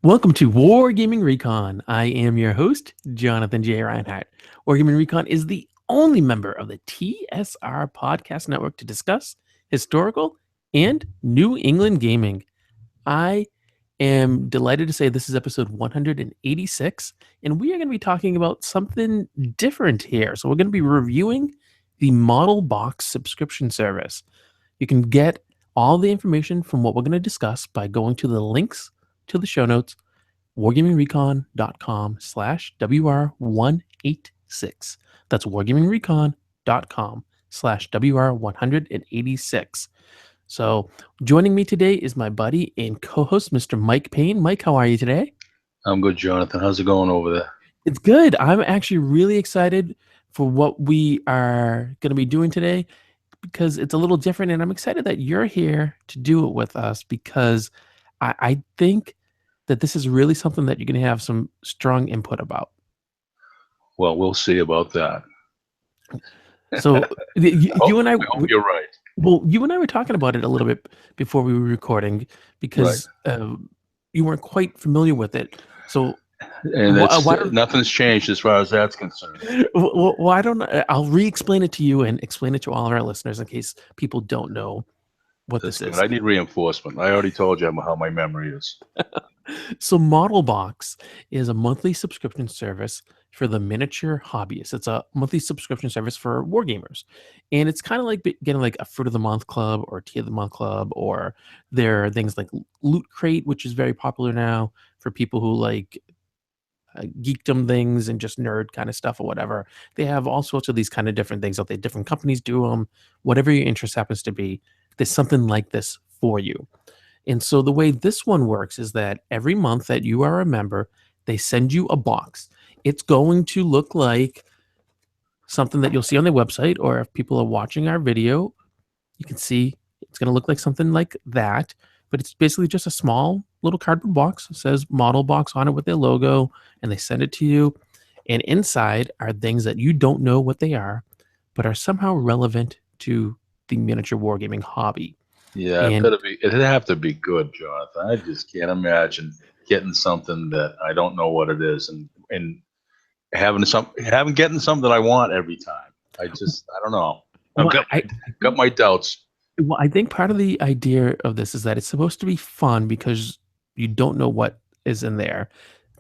Welcome to Wargaming Recon. I am your host, Jonathan J. Reinhardt. Wargaming Recon is the only member of the TSR podcast network to discuss historical and New England gaming. I am delighted to say this is episode 186, and we are going to be talking about something different here. So, we're going to be reviewing the Model Box subscription service. You can get all the information from what we're going to discuss by going to the links to the show notes, wargamingrecon.com/WR186. That's wargamingrecon.com/WR186. So joining me today is my buddy and co-host, Mr. Mike Payne. Mike, how are you today? I'm good, Jonathan. How's it going over there? It's good. I'm actually really excited for what we are going to be doing today because it's a little different, and I'm excited that you're here to do it with us because I think that this is really something that you're going to have some strong input about. Well, we'll see about that. So you and I hope you're right. Well, you and I were talking about it a little bit before we were recording because you weren't quite familiar with it. So, and nothing's changed as far as that's concerned. Well, I don't know. I'll re-explain it to you and explain it to all of our listeners in case people don't know what this is. I need reinforcement. I already told you how my memory is. So Model Box is a monthly subscription service for the miniature hobbyist. It's a monthly subscription service for wargamers. And it's kind of like getting like a Fruit of the Month club or a Tea of the Month club, or there are things like Loot Crate, which is very popular now for people who like geekdom things and just nerd kind of stuff or whatever. They have all sorts of these kind of different things out there. Different companies do them. Whatever your interest happens to be, there's something like this for you. And so the way this one works is that every month that you are a member, they send you a box. It's going to look like something that you'll see on their website, or if people are watching our video, you can see it's going to look like something like that. But it's basically just a small little cardboard box. It says Model Box on it with their logo, and they send it to you. And inside are things that you don't know what they are, but are somehow relevant to the miniature wargaming hobby. Yeah, it'd have to be good, Jonathan. I just can't imagine getting something that I don't know what it is and getting something I want every time. I don't know. I've got my doubts. Well, I think part of the idea of this is that it's supposed to be fun because you don't know what is in there.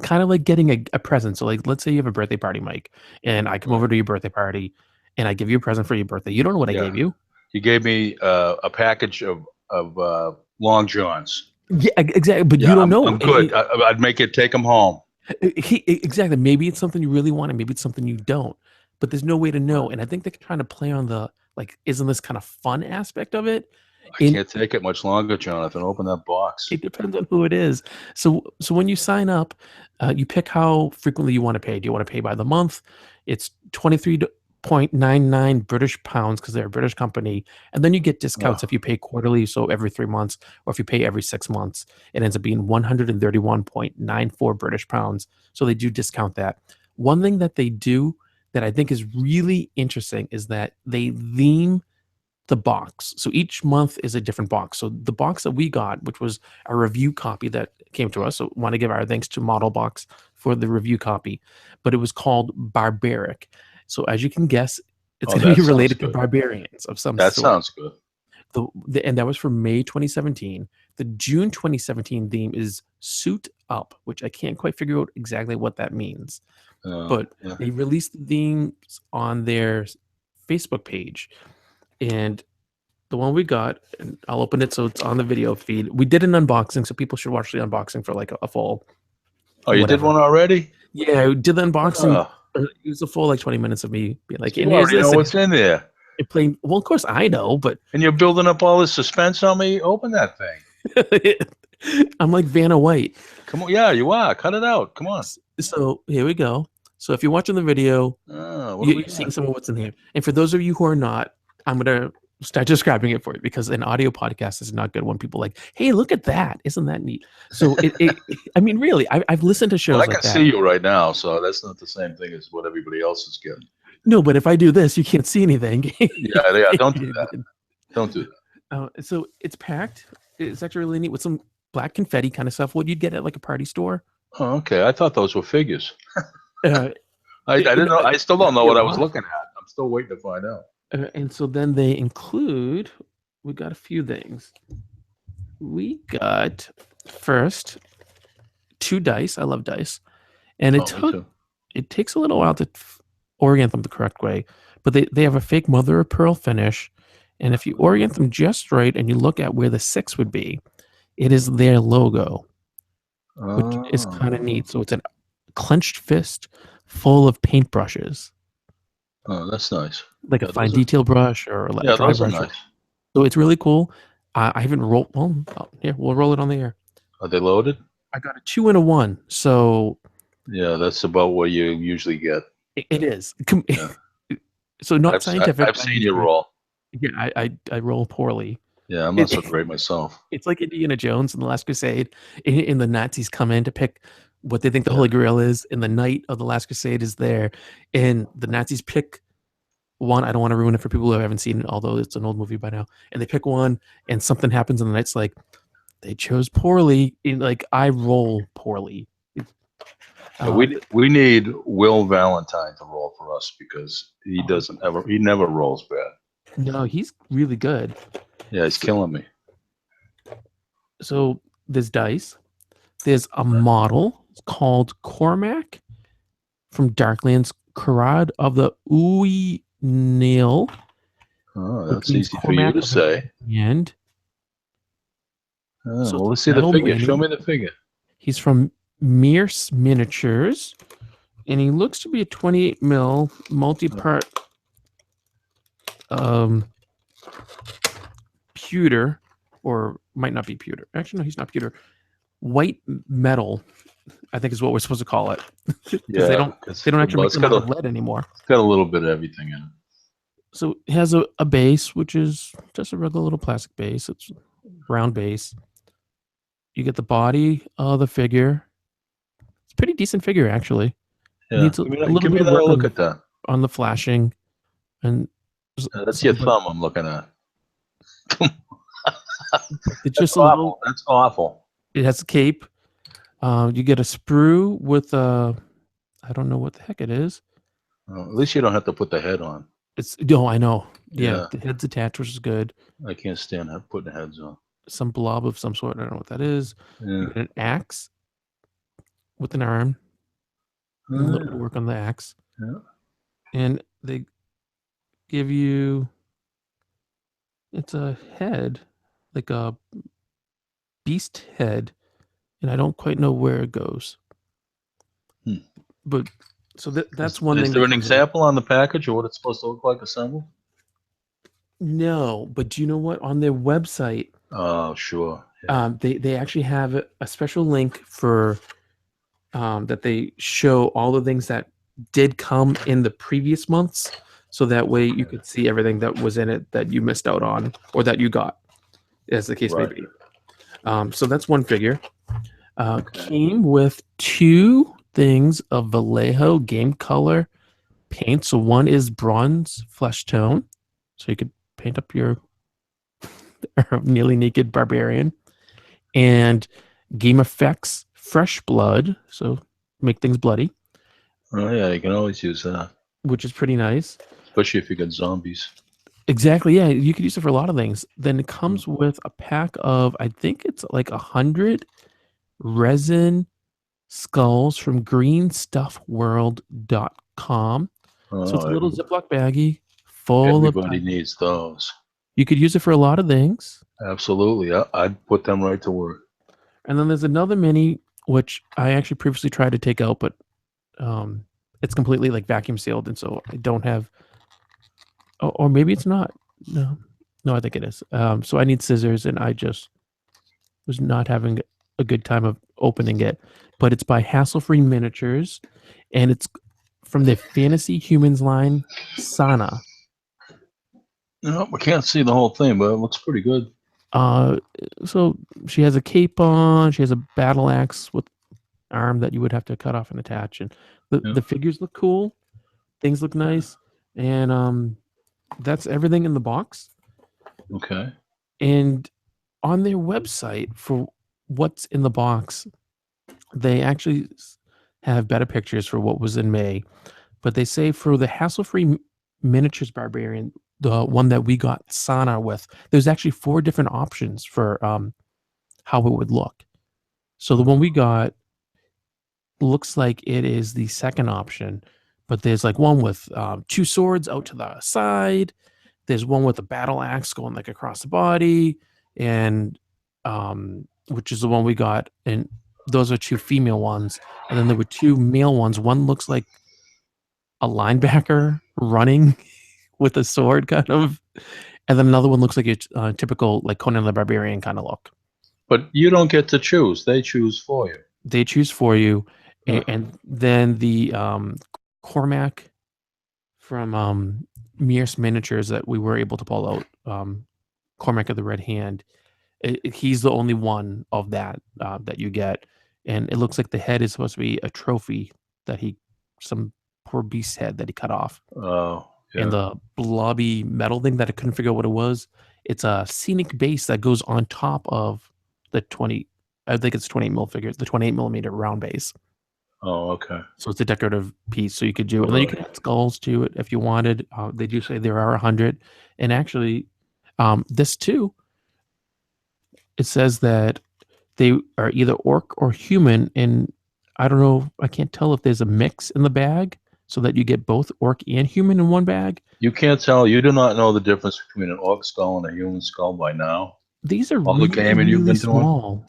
Kind of like getting a present. So like, let's say you have a birthday party, Mike, and I come over to your birthday party and I give you a present for your birthday. You don't know what I gave you. You gave me a package of Long Johns. Yeah, exactly. But you don't know. I'm good. I'd make it take them home. Exactly. Maybe it's something you really want, and maybe it's something you don't. But there's no way to know. And I think they're trying to play on the like, isn't this kind of fun aspect of it? I can't take it much longer, Jonathan. Open that box. It depends on who it is. So when you sign up, you pick how frequently you want to pay. Do you want to pay by the month? It's 23.99 British pounds because they're a British company, and then you get discounts if you pay quarterly, so every 3 months, or if you pay every 6 months, it ends up being 131.94 British pounds. So they do discount that. One thing that they do that I think is really interesting is that they theme the box. So each month is a different box. So the box that we got, which was a review copy that came to us, so want to give our thanks to Model Box for the review copy, but it was called Barbaric. So as you can guess, it's going to be related to barbarians of some sort. That sounds good. And that was for May 2017. The June 2017 theme is Suit Up, which I can't quite figure out exactly what that means. But they released the themes on their Facebook page. And the one we got, and I'll open it so it's on the video feed. We did an unboxing, so people should watch the unboxing for like a full. Oh, you did one already? Yeah, we did the unboxing. It was a full like 20 minutes of me being like, you already know what's in there. You're playing. Well, of course I know, but and you're building up all this suspense on me. Open that thing. I'm like Vanna White. Come on, yeah, you are. Cut it out. Come on. So here we go. So if you're watching the video, you're seeing some of what's in here. And for those of you who are not, I'm gonna start describing it for you because an audio podcast is not good when people are like, hey, look at that. Isn't that neat? So I mean, really, I've listened to shows like that. I can see you right now, so that's not the same thing as what everybody else is getting. No, but if I do this, you can't see anything. yeah, don't do that. Don't do that. So it's packed. It's actually really neat with some black confetti kind of stuff. What you'd get at like a party store. Oh, okay. I thought those were figures. Uh, I didn't no, know. I still it don't could know be a what I was lot. looking at. I'm still waiting to find out. And so then they include. We got a few things. We got first 2 dice. I love dice, and Oh, me too. it takes a little while to orient them the correct way, but they have a fake mother of pearl finish, and if you orient them just right and you look at where the 6 would be, it is their logo, which is kind of Oh, neat. So it's a clenched fist full of paintbrushes, oh, that's nice. like a Yeah, fine those are. detail brush or a Yeah, dry those are brush. nice. So it's really cool. I haven't rolled. Well, here we'll roll it on the air. Are they loaded? I got a 2 and a 1, so Yeah, that's about what you usually get. it is. Yeah, So not scientific I've by seen any you stretch. roll. Yeah, I roll poorly. Yeah, I'm not It, so great myself. it's like Indiana Jones in the Last Crusade, and the Nazis come in to pick what they think the Yeah, Holy Grail is, and the Knight of the Last Crusade is there, and the Nazis pick one. I don't want to ruin it for people who haven't seen it, although it's an old movie by now. And they pick one, and something happens, and the Knight's like, they chose poorly. And like I roll poorly. yeah, Uh, we need Will Valentine to roll for us because he never rolls bad. no, he's really good. Yeah, he's killing me. So there's dice. There's a model called Cormac from Darklands, Karad of the Uy Nail, Oh, which that's means easy for you Cormac to of the say. End. Oh, So well, it's let's a see the metal figure. Show minion. me the figure. He's from Mears Miniatures, and he looks to be a 28 mil multi-part pewter, or might not be pewter. Actually, no, he's not pewter. White metal, I think is what we're supposed to call it, because Yeah, they don't actually well, make them out of lead anymore. it's got a little bit of everything in it. So it has a base, which is just a regular little plastic base. It's round base. You get the body of the figure. It's a pretty decent figure, actually. It Yeah, needs a little give me bit of another work look at that. on the flashing and That's your but thumb I'm looking at. it's That's just a little. awful. That's awful. It has a cape. You get a sprue with a. I don't know what the heck it is. At least you don't have to put the head on. It's no, I know. Yeah, Yeah, the head's attached, which is good. I can't stand putting heads on. Some blob of some sort. I don't know what that is. You Yeah. get an axe with an arm. A Oh, little yeah. work on the axe, Yeah. and they give you. It's a head, like a beast head, and I don't quite know where it goes. Hmm. But so that's one Is thing there that an comes in. example on the package of what it's supposed to look like assembled? No, but do you know what? On their website, Oh, sure. Yeah. they actually have a special link for that they show all the things that did come in the previous months, so that way you could see everything that was in it that you missed out on or that you got, as the case may Right. be. So that's one figure. Okay. Came with 2 things of Vallejo game color paint. So one is bronze flesh tone, so you could paint up your nearly naked barbarian, and game effects fresh blood, so make things bloody, Oh, yeah, you can always use that, which is pretty nice. especially if you got zombies. Exactly, yeah, you could use it for a lot of things. Then it comes with a pack of, I think it's like 100 resin skulls from greenstuffworld.com. So it's a Oh, little Ziploc baggie full of everybody tiny. needs those. You could use it for a lot of things. Absolutely. I'd put them right to work. And then there's another mini, which I actually previously tried to take out, but it's completely like vacuum sealed, and so I don't have. Or maybe it's not. No, I think it is. So I need scissors, and I just was not having a good time of opening it. But it's by Hassle-Free Miniatures, and it's from the Fantasy Humans line, Sana. No, we can't see the whole thing, but it looks pretty good. So she has a cape on. She has a battle axe with arm that you would have to cut off and attach, and the figures look cool. Things look nice, and that's everything in the box. Okay. And on their website, for what's in the box, they actually have better pictures for what was in May, but they say for the hassle-free miniatures barbarian, the one that we got Sana with, there's actually 4 different options for how it would look. So the one we got looks like it is the second option, but there's like one with 2 swords out to the side. There's one with a battle axe going like across the body, and which is the one we got, and those are 2 female ones, and then there were 2 male ones. One looks like a linebacker running with a sword, kind of, and then another one looks like a typical like Conan the Barbarian kind of look. But you don't get to choose; they choose for you. They choose for you, Huh. and then the Cormac from Mears Miniatures that we were able to pull out, Cormac of the Red Hand. He's the only one of that that you get, and it looks like the head is supposed to be a trophy that some poor beast's head that he cut off, Oh, and yeah. the blobby metal thing that I couldn't figure out what it was. It's a scenic base that goes on top of the 20. I think it's 28 mil figures, the 28 millimeter round base. Oh, okay. So it's a decorative piece. So you could do, and then you Right. could add skulls to it if you wanted. They do say there are 100, and actually, this too. It says that they are either orc or human, and I don't know. I can't tell if there's a mix in the bag so that you get both orc and human in one bag. You can't tell. You do not know the difference between an orc skull and a human skull by now. These are All the really, gaming you've really been doing. small,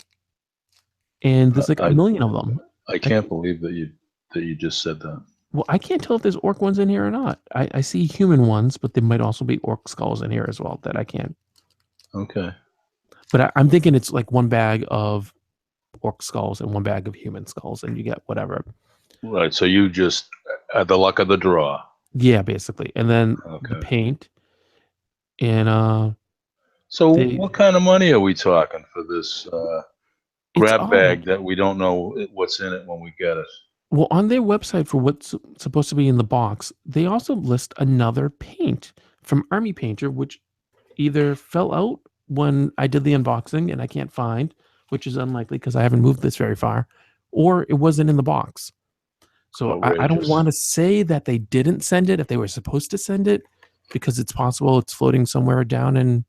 and there's like a I million of them. I I can't believe that you just said that. Well, I can't tell if there's orc ones in here or not. I see human ones, but there might also be orc skulls in here as well that I can't. Okay. But I'm thinking it's like one bag of orc skulls and one bag of human skulls, and you get whatever. Right. So you just had the luck of the draw. Yeah, basically. And then the Okay. paint, and So they what kind of money are we talking for this it's grab odd. bag that we don't know what's in it when we get it? Well, on their website for what's supposed to be in the box, they also list another paint from Army Painter, which either fell out when I did the unboxing and I can't find, which is unlikely because I haven't moved this very far, or it wasn't in the box. So I don't want Outrageous. to say that they didn't send it if they were supposed to send it, because it's possible it's floating somewhere down in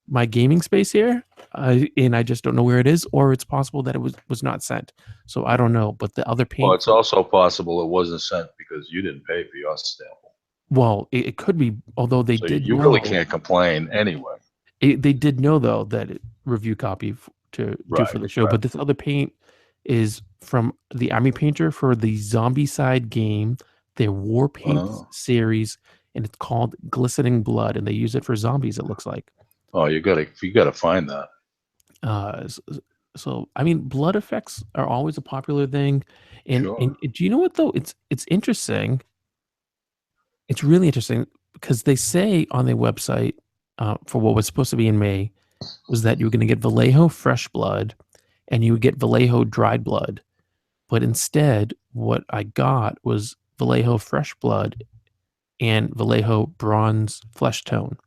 my gaming space here, and I just don't know where it is, or it's possible that it was not sent. So I don't know. But the other Well, paint it's for, also possible it wasn't sent because you didn't pay for your sample. well, it could be, although they So did you really know, can't complain anyway. they did know though that review copy to do for Right. the show. Right. But this other paint is from the Army Painter for the Zombie Side game, their War Paints Oh, series, and it's called Glistening Blood, and they use it for zombies. It looks like. oh, you gotta find that. Uh, s- so I mean, blood effects are always a popular thing, and Sure. do you know what though? It's interesting. It's really interesting because they say on their website, for what was supposed to be in May, was that you were going to get Vallejo fresh blood and you would get Vallejo dried blood. But instead, what I got was Vallejo fresh blood and Vallejo bronze flesh tone.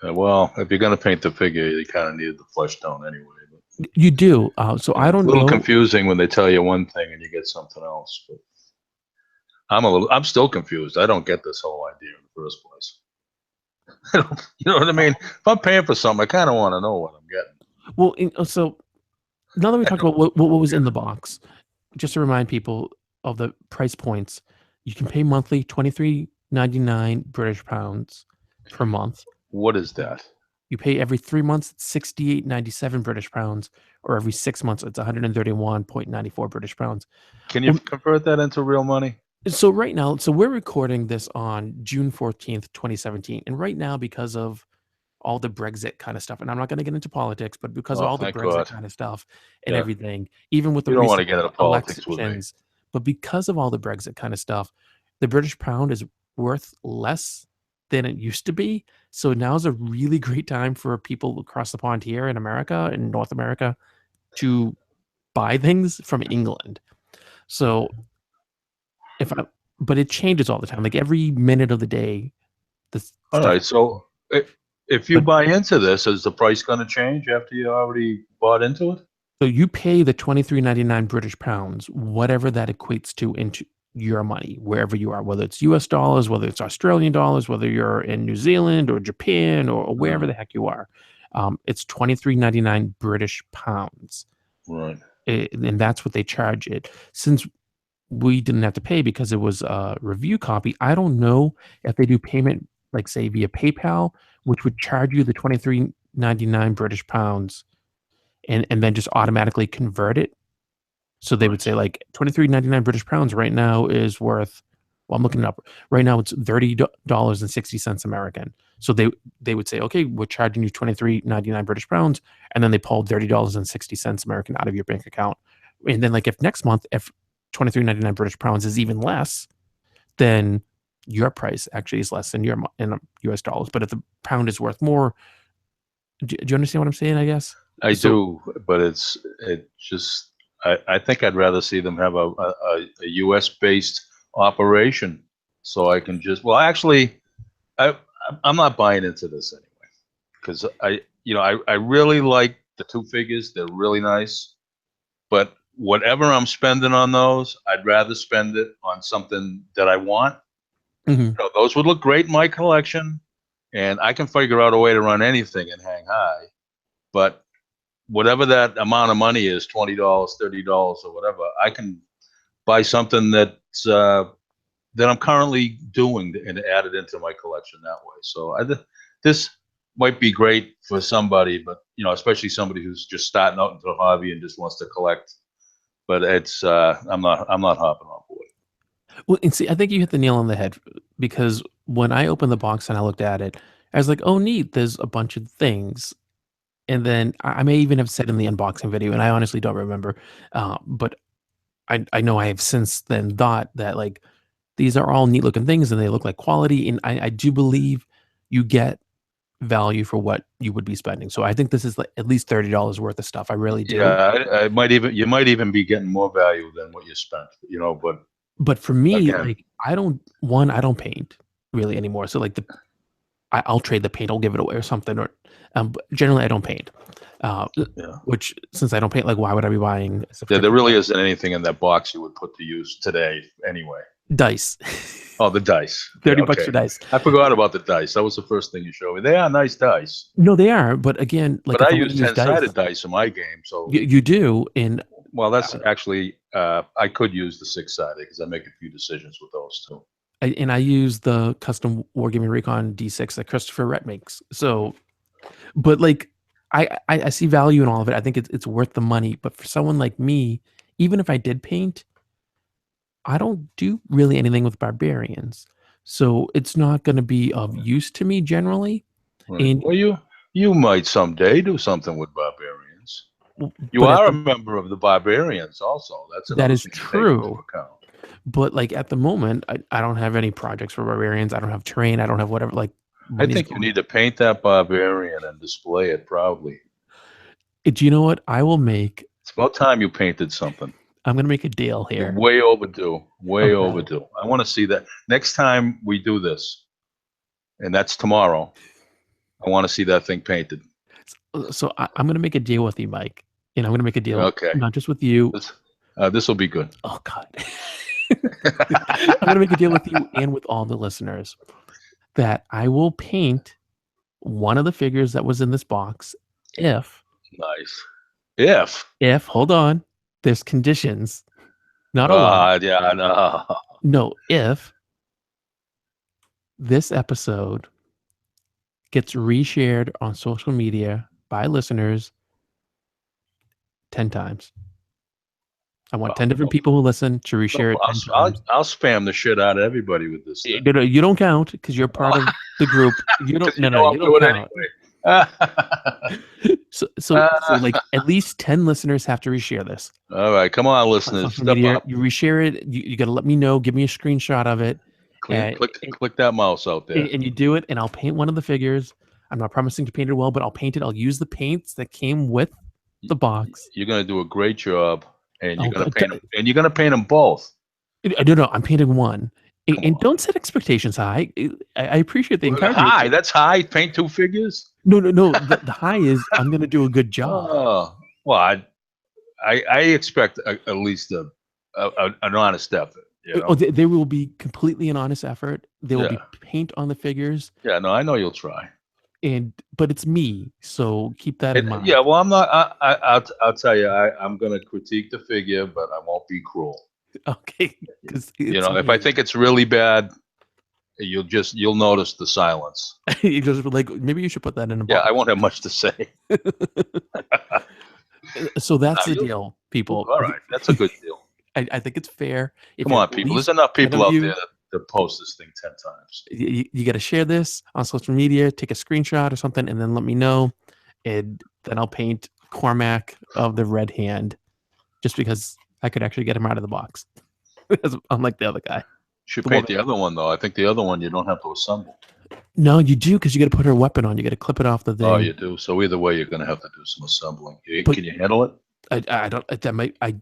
Well, if you're gonna paint the figure, you kind of needed the flesh tone anyway. But You do. So I it's a don't little know. confusing when they tell you one thing and you get something else. But I'm still confused. I don't get this whole idea in the first place. You know what I mean? If I'm paying for something, I kind of want to know what I'm getting. Well, so now that we I talked don't about what was in get the it. box, just to remind people of the price points, you can pay monthly 23.99 British pounds per month. What is that? You pay every 3 months, it's 68.97 British pounds, or every 6 months, it's 131.94 British pounds. Can you Well, convert that into real money? so right now, so we're recording this on June 14th, 2017. And right now, because of all the Brexit kind of stuff, and I'm not going to get into politics, but because of Oh, all the thank Brexit God. kind of stuff and Yeah. everything, even with the You don't want to recent get into politics with me. elections, but because of all the Brexit kind of stuff, the British pound is worth less than it used to be. So now is a really great time for people across the pond here in America and North America to buy things from England. So if I, but it changes all the time. Like every minute of the day, this All stuff. right. So if you But buy into this, is the price going to change after you already bought into it? so you pay the 23.99 British pounds, whatever that equates to into your money, wherever you are, whether it's US dollars, whether it's Australian dollars, whether you're in New Zealand or Japan or wherever the heck you are. It's 23.99 British pounds. Right. And that's what they charge it. Since we didn't have to pay because it was a review copy, I don't know if they do payment, like say via PayPal, which would charge you the 23.99 British pounds and then just automatically convert it. So they would Right. say like 23.99 British pounds right now is worth, well, I'm looking it up. Right now it's $30.60 American. So they would say, okay, we're charging you 23.99 British pounds, and then they pull $30.60 American out of your bank account. And then like if next month, if 23.99 British pounds is even less, then your price actually is less than your in US dollars. But if the pound is worth more, do you understand what I'm saying? I guess. I So do, but it just I think I'd rather see them have a U.S. based operation, so I can just well actually I I'm not buying into this anyway because I really like the two figures. They're really nice, but whatever I'm spending on those, I'd rather spend it on something that I want. mhm. Those would look great in my collection, and I can figure out a way to run anything and hang high. But whatever that amount of money is, $20, $30, or whatever, I can buy something that I'm currently doing and add it into my collection that way. So this might be great for somebody, but especially somebody who's just starting out into the hobby and just wants to collect. But it's I'm not hopping on board. Well, and see, I think you hit the nail on the head because when I opened the box and I looked at it, I was like, "Oh, neat! There's a bunch of things." And then I may even have said in the unboxing video, and I honestly don't remember, but I know I have since then thought that like these are all neat looking things and they look like quality, and I do believe you get value for what you would be spending. So I think this is like at least $30 worth of stuff. I really do. Yeah, I might even you might even be getting more value than what you spent. But But for me, again, like I don't paint really anymore. So like I'll trade the paint, I'll give it away or something. Or but generally I don't paint. Uh, yeah. which since I don't paint, like why would I be buying a There subscription? really isn't anything in that box you would put to use today anyway. Dice. Oh, the dice. Yeah, 30 bucks okay. for dice. I forgot about the dice. That was the first thing you showed me. They are nice dice, No, they are. But again, like but if I I'm going use to use 10-sided dice, dice in my game. So, you do. And well, that's uh, actually I could use the 6-sided because I make a few decisions with those too. I use the custom Wargaming Recon D6 that Christopher Rhett makes. So, but like I see value in all of it. I think it's worth the money. But for someone like me, even if I did paint, I don't do really anything with barbarians. So it's not going to be of use to me generally. Right. And Well, you might someday do something with barbarians. You but at are a the member of the barbarians, also. That's that another is thing to take into true. account. But like at the moment, I don't have any projects for barbarians. I don't have terrain. I don't have whatever. Like I money's think you going. need to paint that barbarian and display it proudly. Do you know what? I will make. It's about time you painted something. I'm gonna make a deal You're here. way overdue. Way Okay. overdue. I want to see that next time we do this, and that's tomorrow. I want to see that thing painted. So I'm gonna make a deal with you, Mike, and I'm gonna make a deal Okay, not just with you. this will be good. Oh God. I'm gonna make a deal with you and with all the listeners that I will paint one of the figures that was in this box if Nice. If hold on, there's conditions, not a lot. yeah, I know. No, if this episode gets reshared on social media by listeners 10 times. I want 10 different people who listen to No, reshare it 10 I'll, times. I'll spam the shit out of everybody with this thing. No, you don't count because you're part of the group. You don't. Because No, you I'll don't do it count. anyway. So like at least 10 listeners have to reshare this All right, come on, on listeners, social step media. up. You reshare it. You got to let me know. Give me a screenshot of it. Click, click that mouse out there. And you do it, and I'll paint one of the figures. I'm not promising to paint it well, but I'll paint it. I'll use the paints that came with the box. You're gonna do a great job, and Oh, you're gonna paint them, and you're gonna paint them both. no, I'm painting one, Come And on. don't set expectations high. I appreciate the encouragement, High. but That's high. Paint two figures. no, no, no. The high is I'm going to do a good job. Oh, well, I expect at least an honest effort. You Oh, know. there will be completely an honest effort. There will be Yeah. paint on the figures, Yeah. No, I know you'll try. but it's me, so keep that in Yeah. mind. Well, I'm not. I'll tell you. I'm going to critique the figure, but I won't be cruel. Okay, because You it's know, if I me. think it's really bad, you'll notice the silence. You just like maybe you should put that in a Yeah, I box. won't have much to say. So No, that's the deal, people. all right. That's a good deal. I think it's fair if Come you have on, at people. There's least enough 10 people of out you. there to post this thing 10 times. You got to share this on social media, take a screenshot or something, and then let me know. And then I'll paint Cormac of the Red Hand just because I could actually get him out of the box, unlike the other guy. Should The paint woman. the other one though. I think the other one you don't have to assemble. No, you do because you got to put her weapon on. You got to clip it off the Oh, thing. you do. So either way, you're going to have to do some assembling. But Can you handle it? I don't. That might. I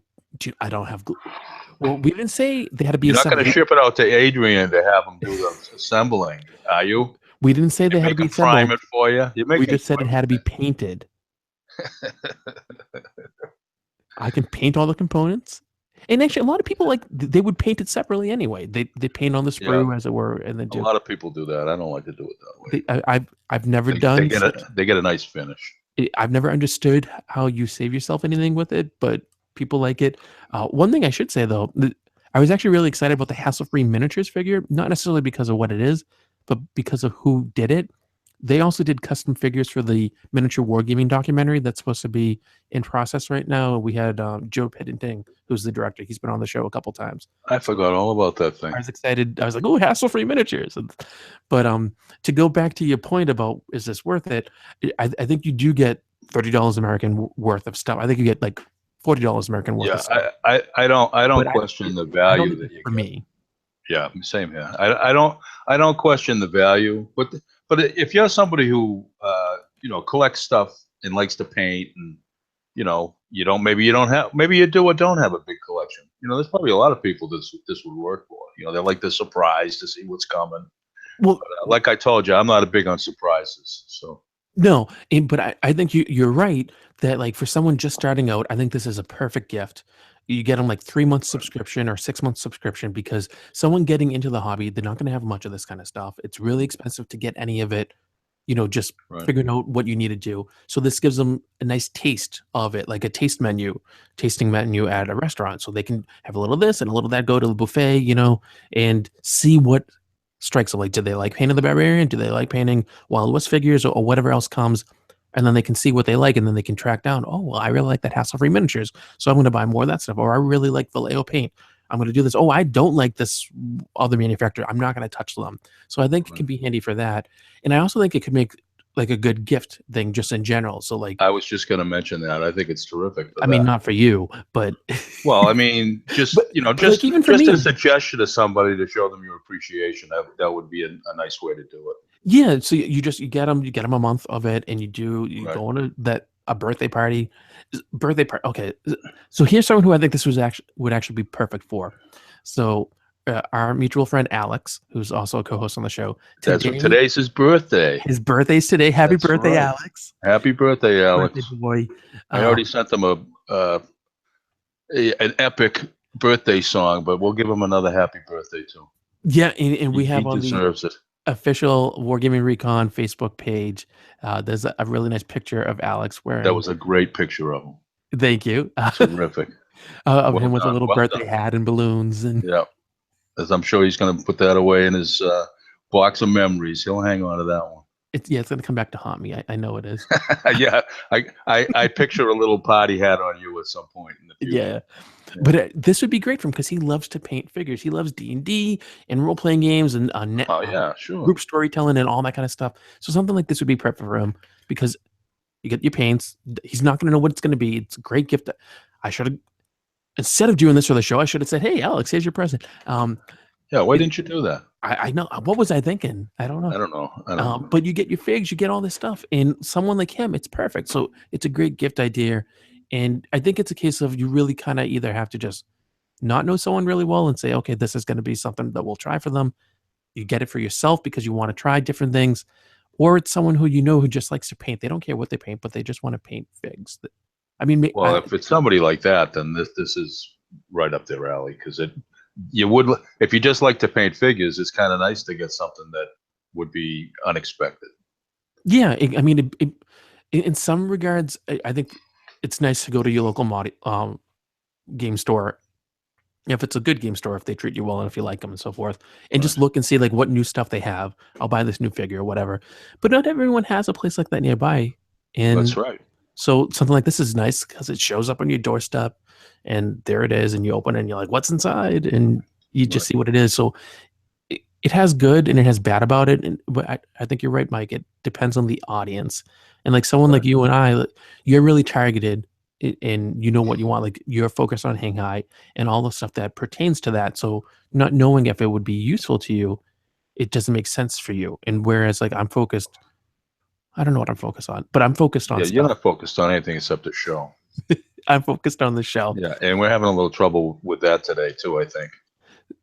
don't have. Well, we didn't say they had to be You're not going to assembled. ship it out to Adrian to have him do the assembling, are you? We didn't say You they had to make be him prime assembled. it for you. You're We making just said it had to be painted. I can paint all the components. And actually, a lot of people like they would paint it separately anyway. They paint on the yeah. sprue, as it were, and then A do. lot of people do that. I don't like to do it that way. I've never They done get such. a nice finish. I've never understood how you save yourself anything with it, but people like it. One thing I should say though, I was actually really excited about the hassle-free miniatures figure, not necessarily because of what it is, but because of who did it. They also did custom figures for the miniature wargaming documentary that's supposed to be in process right now. We had Joe Piddington, who's the director. He's been on the show a couple times. I So forgot all about that I thing. was excited. I was like, "Oh, hassle-free miniatures!" But to go back to your point about is this worth it? I think you do get $30 American worth of stuff. I think you get like $40 American worth of Yeah, stuff. I don't But question the I don't value think that it's you for get. me. Yeah, same here. I don't question the value, but if you're somebody who collects stuff and likes to paint, and maybe you do or don't have a big collection. There's probably a lot of people this would work for. They like the surprise to see what's coming. Well, Like I told you, I'm not a big on surprises. So no, but I think you're right that like for someone just starting out, I think this is a perfect gift. You get them like 3 months subscription or 6 months subscription because someone getting into the hobby, they're not going to have much of this kind of stuff. It's really expensive to get any of it. Just right, figuring out what you need to do. So this gives them a nice taste of it, like a tasting menu at a restaurant. So they can have a little of this and a little of that, go to the buffet, and see what strikes them. Like, do they like painting the barbarian? Do they like painting Wild West figures or whatever else comes? And then they can see what they like, and then they can track down. Oh, well, I really like that hassle-free miniatures, so I'm going to buy more of that stuff. Or I really like Vallejo paint. I'm going to do this. Oh, I don't like this other manufacturer. I'm not going to touch them. So I think it right. can be handy for that. And I also think it could make like a good gift thing just in general. So like, I was just going to mention that. I think it's terrific for I mean, that. not for you, but Well, I mean, just but, like even for just a me, suggestion to somebody to show them your appreciation. That would be a nice way to do it. yeah. So you get them a month of it, and you Right. go on a birthday party, Okay, so here's someone who I think this would actually be perfect for. So our mutual friend Alex, who's also a co-host on the show, Today's his birthday. his birthday's today. Happy That's birthday, right. Alex! Happy birthday, Birthday Alex. boy. I already sent them an epic birthday song, but we'll give him another happy birthday too. Yeah, and we He have on the deserves it. official Wargaming Recon Facebook page. There's a really nice picture of Alex wearing. That was a great picture of him. Thank you. Terrific. Of Well him with a done. little Well birthday done. hat and balloons, and Yeah. As I'm sure he's going to put that away in his box of memories. He'll hang on to that one. it's gonna come back to haunt me. I know it is. Yeah, I picture a little party hat on you at some point in the future. Yeah. But this would be great for him because he loves to paint figures. He loves D&D and role playing games and Oh yeah, sure. group storytelling and all that kind of stuff. So something like this would be perfect for him because you get your paints. He's not going to know what it's going to be. It's a great gift. I should have, instead of doing this for the show, I should have said, "Hey, Alex, here's your present." Yeah, why didn't you do that? I know. What was I thinking? I don't know. I don't know. I don't know. But you get your figs, you get all this stuff, and someone like him, it's perfect. So it's a great gift idea, and I think it's a case of you really kind of either have to just not know someone really well and say, okay, this is going to be something that we'll try for them. You get it for yourself because you want to try different things, or it's someone who you know who just likes to paint. They don't care what they paint, but they just want to paint figs. I mean, Well, if it's somebody like that, then this is right up their alley because it you would if you just like to paint figures, it's kind of nice to get something that would be unexpected. yeah, I mean, in some regards, I think it's nice to go to your local game store if it's a good game store, if they treat you well and if you like them and so forth, and Right. just look and see like what new stuff they have. I'll buy this new figure or whatever. But not everyone has a place like that nearby. That's And right. so something like this is nice because it shows up on your doorstep and there it is. And you open it and you're like, what's inside? And you just Right. see what it is. So it has good and it has bad about it. And but I think you're right, Mike. It depends on the audience. And like someone like Right. you and I, like, you're really targeted and you know what you want. Like you're focused on hang high and all the stuff that pertains to that. So not knowing if it would be useful to you, it doesn't make sense for you. And whereas like I'm focused, I don't know what I'm focused on, but I'm focused on Yeah, you're stuff. not focused on anything except the show. I'm focused on the show. Yeah, and we're having a little trouble with that today too, I think.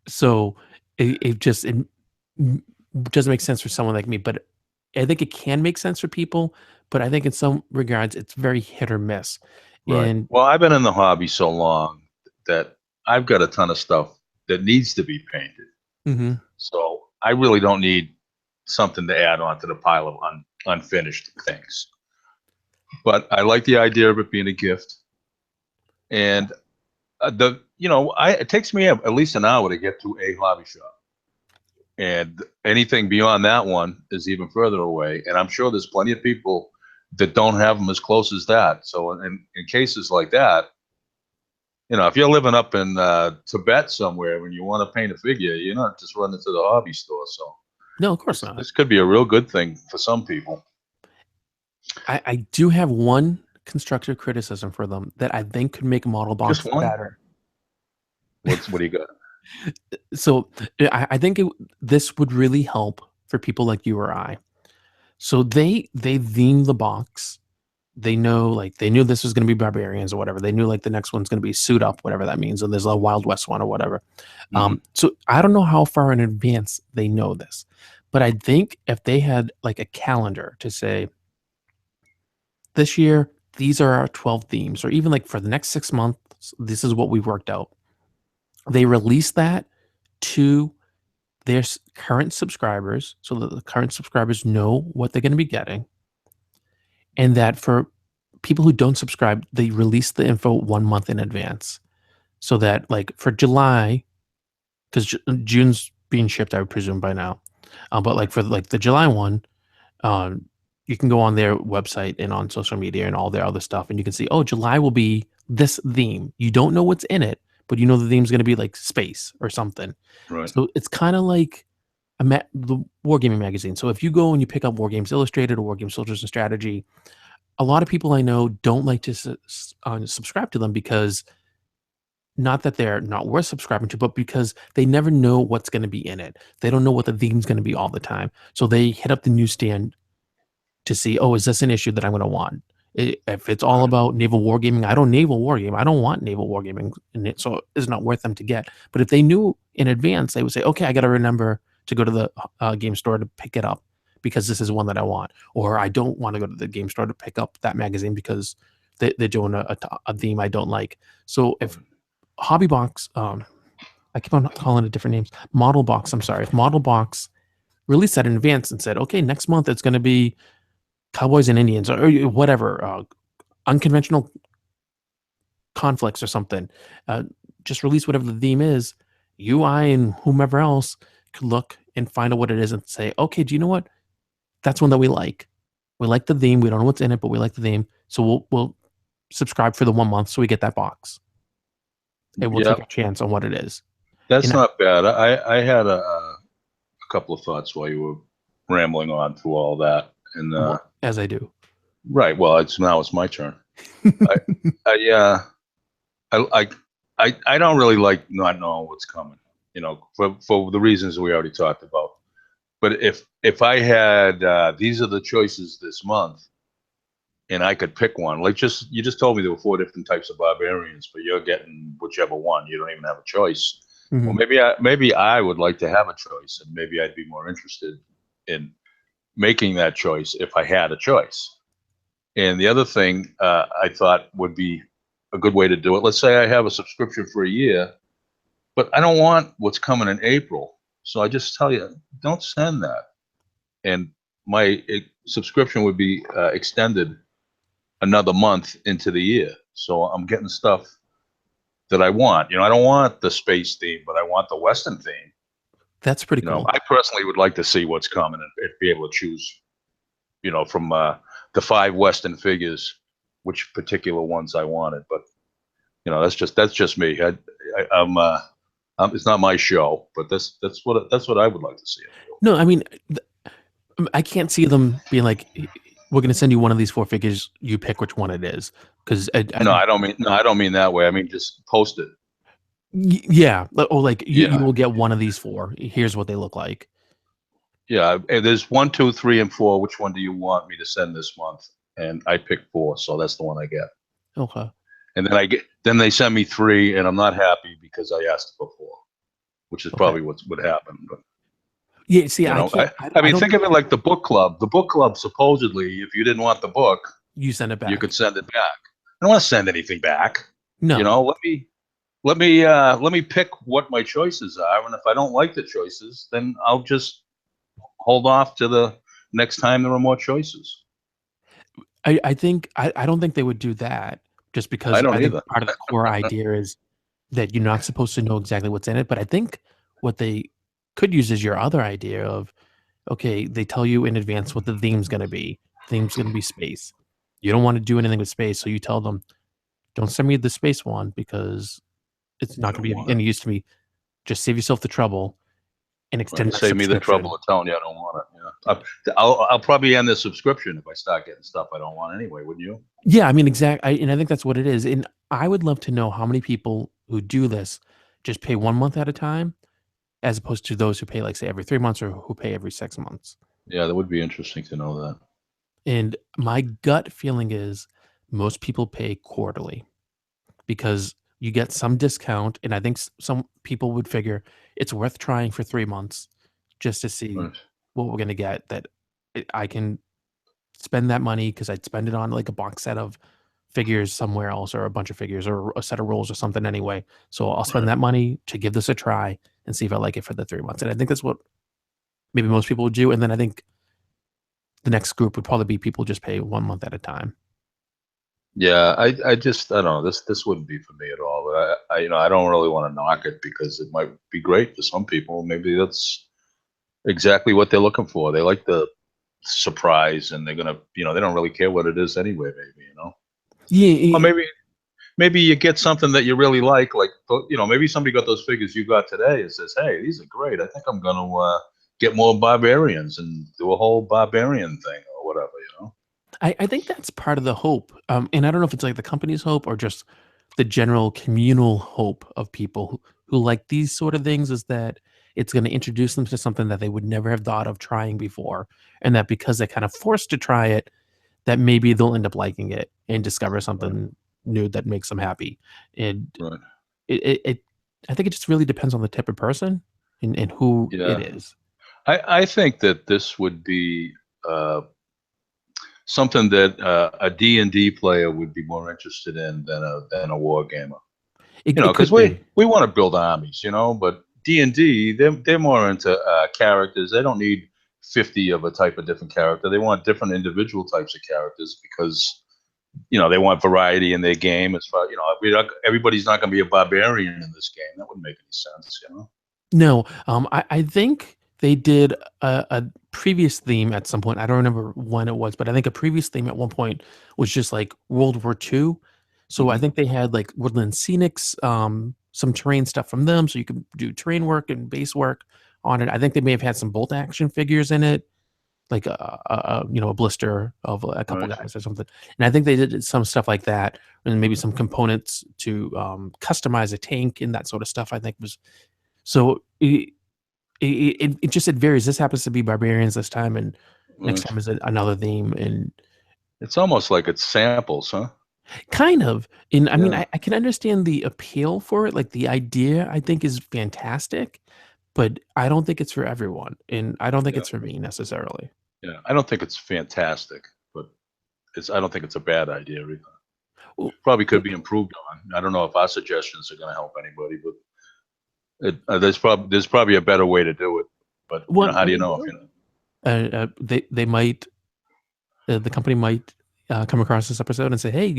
So it doesn't make sense for someone like me, but I think it can make sense for people. But I think in some regards, it's very hit or miss. Right. And Well, I've been in the hobby so long that I've got a ton of stuff that needs to be painted. mhm. So I really don't need something to add on to the pile of unfinished things. But I like the idea of it being a gift. And the I it takes me at least an hour to get to a hobby shop. And anything beyond that one is even further away. And I'm sure there's plenty of people that don't have them as close as that. So in cases like that, if you're living up in Tibet somewhere and you want to paint a figure, you're not just running to the hobby store. So No, of course this not. this could be a real good thing for some people. I do have one constructive criticism for them that I think could make Model Just Box one. better. What do you got? So I think this would really help for people like you or I. So they theme the box. They know like they knew this was going to be barbarians or whatever. They knew like the next one's going to be suit up, whatever that means. And there's a Wild West one or whatever. Hmm. So I don't know how far in advance they know this, but I think if they had like a calendar to say this year these are our 12 themes, or even like for the next 6 months, this is what we worked out. They release that to their current subscribers so that the current subscribers know what they're going to be getting, and that for people who don't subscribe, they release the info 1 month in advance so that like for July, because June's being shipped, I would presume by now. But like Right. for like the July one, um, you can go on their website and on social media and all their other stuff, and you can see, oh, July will be this theme. You don't know what's in it, but you know the theme's going to be like space or something. Right. So it's kind of like the Wargaming magazine. So if you go and you pick up War Games Illustrated or War Games Soldiers and Strategy, a lot of people I know don't like to subscribe to them because not that they're not worth subscribing to, but because they never know what's going to be in it. They don't know what the theme's going to be all the time. So they hit up the newsstand to see, oh, is this an issue that I'm going to want? If it's all Right. about naval wargaming, I don't naval wargame. I don't want naval wargaming, and so it's not worth them to get. But if they knew in advance, they would say, okay, I got to remember to go to the game store to pick it up because this is one that I want, or I don't want to go to the game store to pick up that magazine because they're doing a theme I don't like. So if Right. Hobby Box, I keep on calling it different names, Model Box. I'm sorry, if Model Box released that in advance and said, okay, next month it's going to be Cowboys and Indians or whatever, unconventional conflicts or something. Uh, just release whatever the theme is. You, I, and whomever else could look and find out what it is and say, okay, do you know what? That's one that we like. We like the theme. We don't know what's in it, but we like the theme. So we'll subscribe for the 1 month so we get that box and we'll Yeah, take a chance on what it is. that's And not bad. I had a couple of thoughts while you were rambling on through all that, and as I do. right. Well, it's my turn. I I I I don't really like not knowing what's coming. For the reasons we already talked about. But if I had these are the choices this month, and I could pick one. Like you just told me there were four different types of barbarians, but you're getting whichever one. You don't even have a choice. Well, Mhm. maybe I would like to have a choice, and maybe I'd be more interested in making that choice if I had a choice. And the other thing I thought would be a good way to do it. Let's say I have a subscription for a year, but I don't want what's coming in April. So I just tell you, don't send that. And my subscription would be extended another month into the year. So I'm getting stuff that I want. I don't want the space theme, but I want the Western theme. That's pretty cool. I personally would like to see what's coming and be able to choose, from the five Western figures, which particular ones I wanted. But that's just me. It's not my show, but that's what I would like to see it do. No, I mean, I can't see them being like, "We're going to send you one of these four figures. You pick which one it is." Because No, I don't mean that way. I mean just post it. yeah, or like you Yeah, will get one of these four. Here's what they look like. yeah. And there's one, two, three, and four. Which one do you want me to send this month? And I pick four, so that's the one I get. Okay. And then they send me three, and I'm not happy because I asked for four, which is Okay. probably what would happen. But Yeah. See, you I know, can't. I, I I mean, don't think think of it like the book club. The book club supposedly, if you didn't want the book, you send it you back. could send it back. I don't want to send anything back. No. Let me pick what my choices are, and if I don't like the choices, then I'll just hold off to the next time there are more choices. I think I don't think they would do that just I because don't I think either. part of the core idea is that you're not supposed to know exactly what's in it. But I think what they could use is your other idea of, okay, they tell you in advance what the theme's going to be. Theme's going to be space. You don't want to do anything with space, so you tell them, don't send me the space one because it's I not going don't to be of want it. any use to me. Just save yourself the trouble and extend Right. my Save me the trouble subscription. of telling you I don't want it. Yeah. I'll probably end the subscription if I start getting stuff I don't want anyway. Wouldn't you? Yeah, I mean, and I think that's what it is. And I would love to know how many people who do this just pay 1 month at a time, as opposed to those who pay, like, say, every 3 months or who pay every 6 months. Yeah, that would be interesting to know that. And my gut feeling is most people pay quarterly because you get some discount. And I think some people would figure it's worth trying for 3 months just to see Right. what we're going to get. That I can spend that money because I'd spend it on like a box set of figures somewhere else or a bunch of figures or a set of rules or something anyway. So I'll spend Right. that money to give this a try and see if I like it for the 3 months. And I think that's what maybe most people would do. And then I think the next group would probably be people just pay 1 month at a time. Yeah, I don't know. This wouldn't be for me at all. But I don't really want to knock it because it might be great for some people. Maybe that's exactly what they're looking for. They like the surprise, and they're gonna, they don't really care what it is anyway. Maybe. Or Yeah. maybe you get something that you really like, maybe somebody got those figures you got today and says, "Hey, these are great. I think I'm gonna get more barbarians and do a whole barbarian thing or whatever." I think that's part of the hope. And I don't know if it's like the company's hope or just the general communal hope of people who like these sort of things is that it's going to introduce them to something that they would never have thought of trying before. And that because they're kind of forced to try it, that maybe they'll end up liking it and discover Right. something new that makes them happy. And Right. it I think it just really depends on the type of person and who it Yeah. is. I think that this would be uh, something that a D&D player would be more interested in than a war gamer. It Because could we be. we want to build armies, but D&D they're more into characters. They don't need 50 of a type of different character. They want different individual types of characters because they want variety in their game. As far everybody's not going to be a barbarian in this game. That wouldn't make any sense. No, I think they did a previous theme at some point. I don't remember when it was, but I think a previous theme at one point was just like World War II. So I Hmm. think they had like Woodland Scenics, some terrain stuff from them, so you could do terrain work and base work on it. I think they may have had some bolt action figures in it, like a blister of a couple Right. guys or something. And I think they did some stuff like that, and maybe some components to customize a tank and that sort of stuff. I think was so. It just it varies. This happens to be barbarians this time, and next Right. time is another theme. And It's almost like it's samples, huh? Kind of. And I mean, Yeah, I can understand the appeal for it. Like the idea, I think, is fantastic, but I don't think it's for everyone, and I don't think yeah, it's for me necessarily. yeah. I don't think it's fantastic, but I don't think it's a bad idea either. Well, Probably could be improved on. I don't know if our suggestions are going to help anybody, but there's probably a better way to do it. But well, how I do you mean, know if you know? they might the company might come across this episode and say, hey,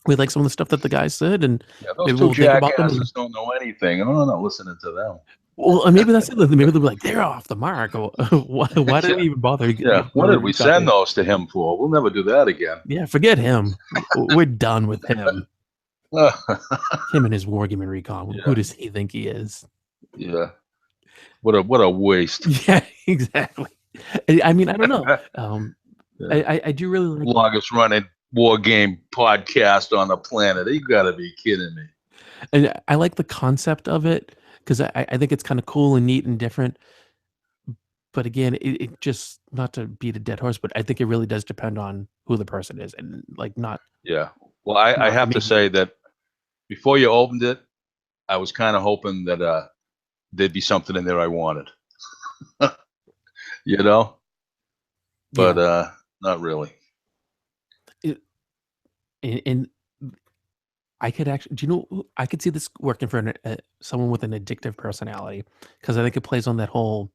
we like some of the stuff that the guys said, and Yeah, those maybe two we'll think about them. And jackasses don't know anything. I'm not listening to them. well, maybe that's it. Maybe they'll be like, they're off the mark. Or, why did Yeah, we even bother yeah. getting What rid did of we Recon send thing? those to him for? We'll never do that again. Yeah, forget him. We're done with him. Him and his Wargaming Recon. Who Yeah, does he think he is? yeah. What a waste. Yeah, exactly. I mean, I don't know. Yeah. I do really like, Longest running war game podcast on the planet. You got to be kidding me. and I like the concept of it because I think it's kind of cool and neat and different. But again, it just, not to beat a dead horse, but I think it really does depend on who the person is, and like Yeah. Well, I not for have to me. say that before you opened it, I was kind of hoping that there'd be something in there I wanted, you know, but Yeah, not really. it, and I could actually, do you know, I could see this working for someone with an addictive personality, because I think it plays on that whole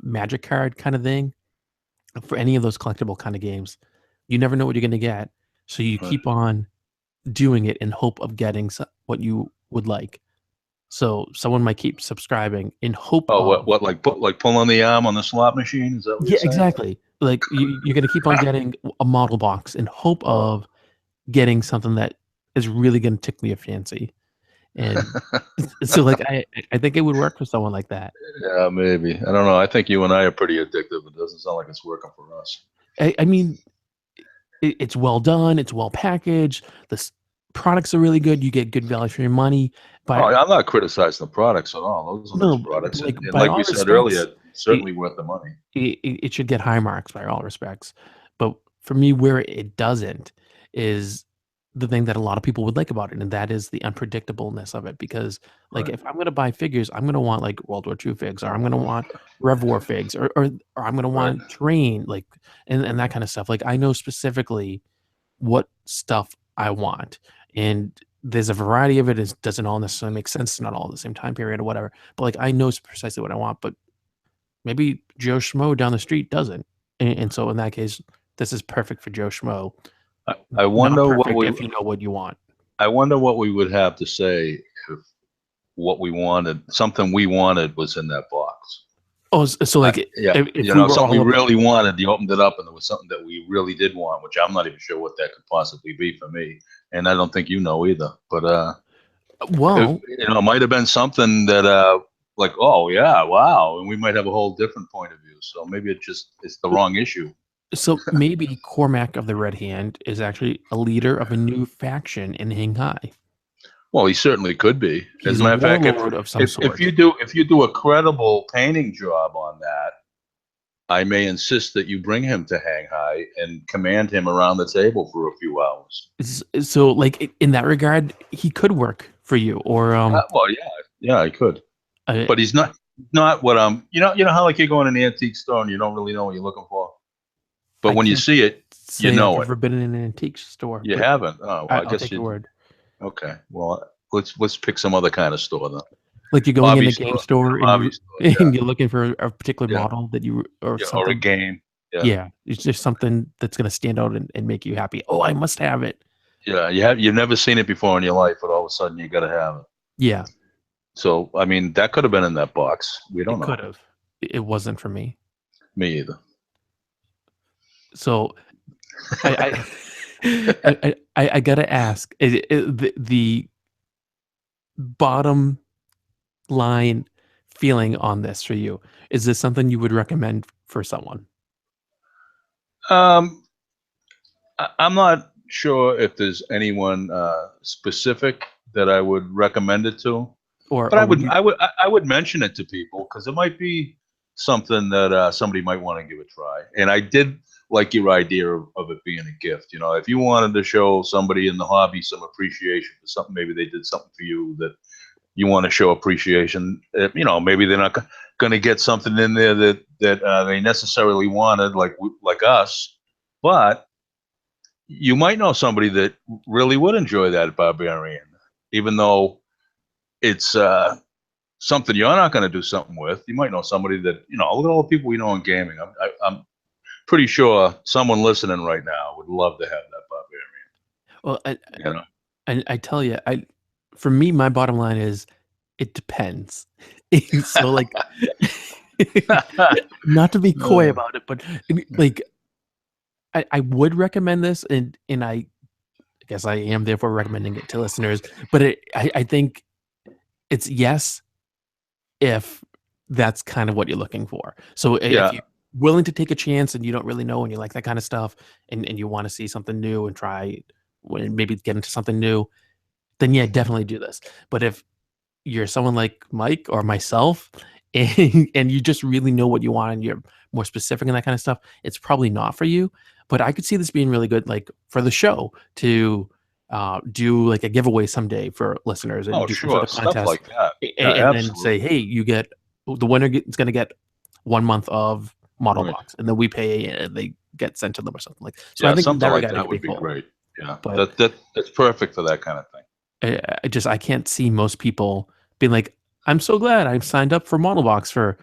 magic card kind of thing for any of those collectible kind of games. You never know what you're going to get, so you Right. keep on doing it in hope of getting what you would like. So someone might keep subscribing in hope Oh, of, what like pulling the arm on the slot machine? Is that what you're yeah, saying? exactly. Like you're going to keep on getting a model box in hope Oh, of getting something that is really going to tickle your fancy. And so like I think it would work for someone like that. yeah, maybe. I don't know. I think you and I are pretty addictive. It doesn't sound like it's working for us. I mean, it's well done, it's well packaged, products are really good, you get good value for your money. Oh, But I'm not criticizing the products at all. Those are no, nice but products, like and by like all we said respects, earlier, it, certainly worth the money. it should get high marks by all respects. But for me, where it doesn't is the thing that a lot of people would like about it, and that is the unpredictableness of it. Because like Right. if I'm gonna buy figures, I'm gonna want like World War II figs, or I'm gonna want Rev War figs, or I'm gonna Right. want terrain, like, and that kind of stuff. Like I know specifically what stuff I want. And there's a variety of it. It doesn't all necessarily make sense, not all at the same time period or whatever. But like I know precisely what I want, but maybe Joe Schmo down the street doesn't. And so in that case, this is perfect for Joe Schmo. I Not wonder what perfect we if you know what you want. I wonder what we would have to say if what we wanted, something we wanted, was in that box. Oh, so like Yeah, if we were something we all about, really wanted. You opened it up, and there was something that we really did want, which I'm not even sure what that could possibly be for me, and I don't think you know either. But if well, it might have been something that like, oh yeah, wow, and we might have a whole different point of view. So maybe it's the wrong issue. so maybe Cormac of the Red Hand is actually a leader of a new faction in Shanghai. Well, he certainly could be. As He's a a matter of fact, warlord of some if sort. you do a credible painting job on that, I may insist that you bring him to Shanghai and command him around the table for a few hours. So like in that regard, he could work for you, or Well, yeah, yeah, I could, uh, but he's not what you know how like you go in an antique store and you don't really know what you're looking for, but I when you can't see it, you say I've know it. ever been in an antique store, You but haven't? Oh, well, I I'll guess take your you. word. Okay, well, let's pick some other kind of store then. Like you're going in Hobby a game store, store and hobby you store. and you're looking for a particular Yeah, model that you or yeah, or a something. game. Yeah, Yeah, it's just something that's gonna stand out and make you happy. Oh, I must have it. yeah. You've never seen it before in your life, but all of a sudden you got to have it. Yeah, So I mean, that could have been in that box. We don't it could know. have. It wasn't for me. Me either. So I I gotta ask the bottom line feeling on this for you. Is this something you would recommend for someone? Um, I'm not sure if there's anyone specific that I would recommend it to, but Or would you, I would mention it to people because it might be something that somebody might want to give a try. And I did like your idea of it being a gift. You know, if you wanted to show somebody in the hobby some appreciation for something, maybe they did something for you that you want to show appreciation. You know, maybe they're not going to get something in there that they necessarily wanted, like us, but you might know somebody that really would enjoy that barbarian, even though it's something you're not going to do something with. You might know somebody that, you know, look at all the people we know in gaming. I'm pretty sure someone listening right now would love to have that Well, barbarian. I tell you, for me, my bottom line is it depends. So like, not to be coy You know, about it, but like I would recommend this, and I guess I am therefore recommending it to listeners. But I think it's yes if that's kind of what you're looking for. So if yeah. you're willing to take a chance and you don't really know and you like that kind of stuff, and you want to see something new and try, maybe get into something new, then yeah, definitely do this. But if you're someone like Mike or myself, and you just really know what you want and you're more specific in that kind of stuff, it's probably not for you. But I could see this being really good, like for the show, to do like a giveaway someday for listeners and Oh, do some sort sure. of Stuff contest, like that. Yeah, and then say, absolutely. hey, you get the winner is going to get 1 month of model Right. box, and then we pay and they get sent to them or something like. So I Yeah, think in something that like regard, it that could be would be cool. great. Yeah, But that's perfect for that kind of thing. I can't see most people being like, I'm so glad I've signed up for Model Box for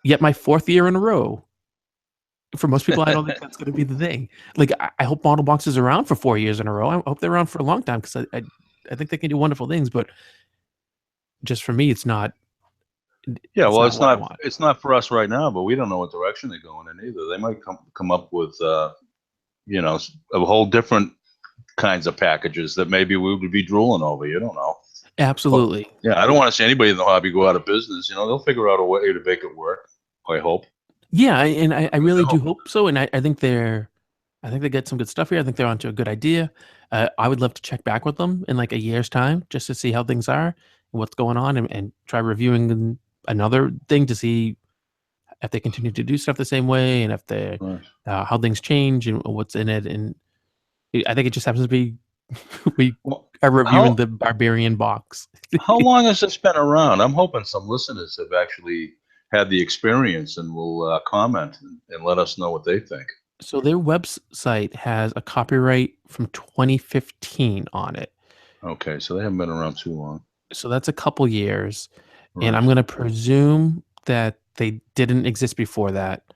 yet my fourth year in a row. For most people, I don't think that's going to be the thing. Like, I hope Model Box is around for 4 years in a row. I hope they're around for a long time because I think they can do wonderful things. But just for me, Yeah, it's well, not what I want. it's not for us right now, but we don't know what direction they're going in either. They might come up with you know, a whole different kinds of packages that maybe we would be drooling over. You don't know. But Absolutely. yeah, I don't want to see anybody in the hobby go out of business. You know, they'll figure out a way to make it work. I hope. Yeah, and I I really do hope. hope so. And I think I think they get some good stuff here. I think they're onto a good idea. I would love to check back with them in like a year's time just to see how things are and what's going on, and try reviewing another thing to see if they continue to do stuff the same way and if they Right. how things change and what's in it. And I think it just happens to be we Well, are reviewing how the barbarian box. how long has this been around? I'm hoping some listeners have actually had the experience and will comment and let us know what they think. So their website has a copyright from 2015 on it. Okay, so they haven't been around too long. So that's a couple years. And Right. I'm going to presume that they didn't exist before that.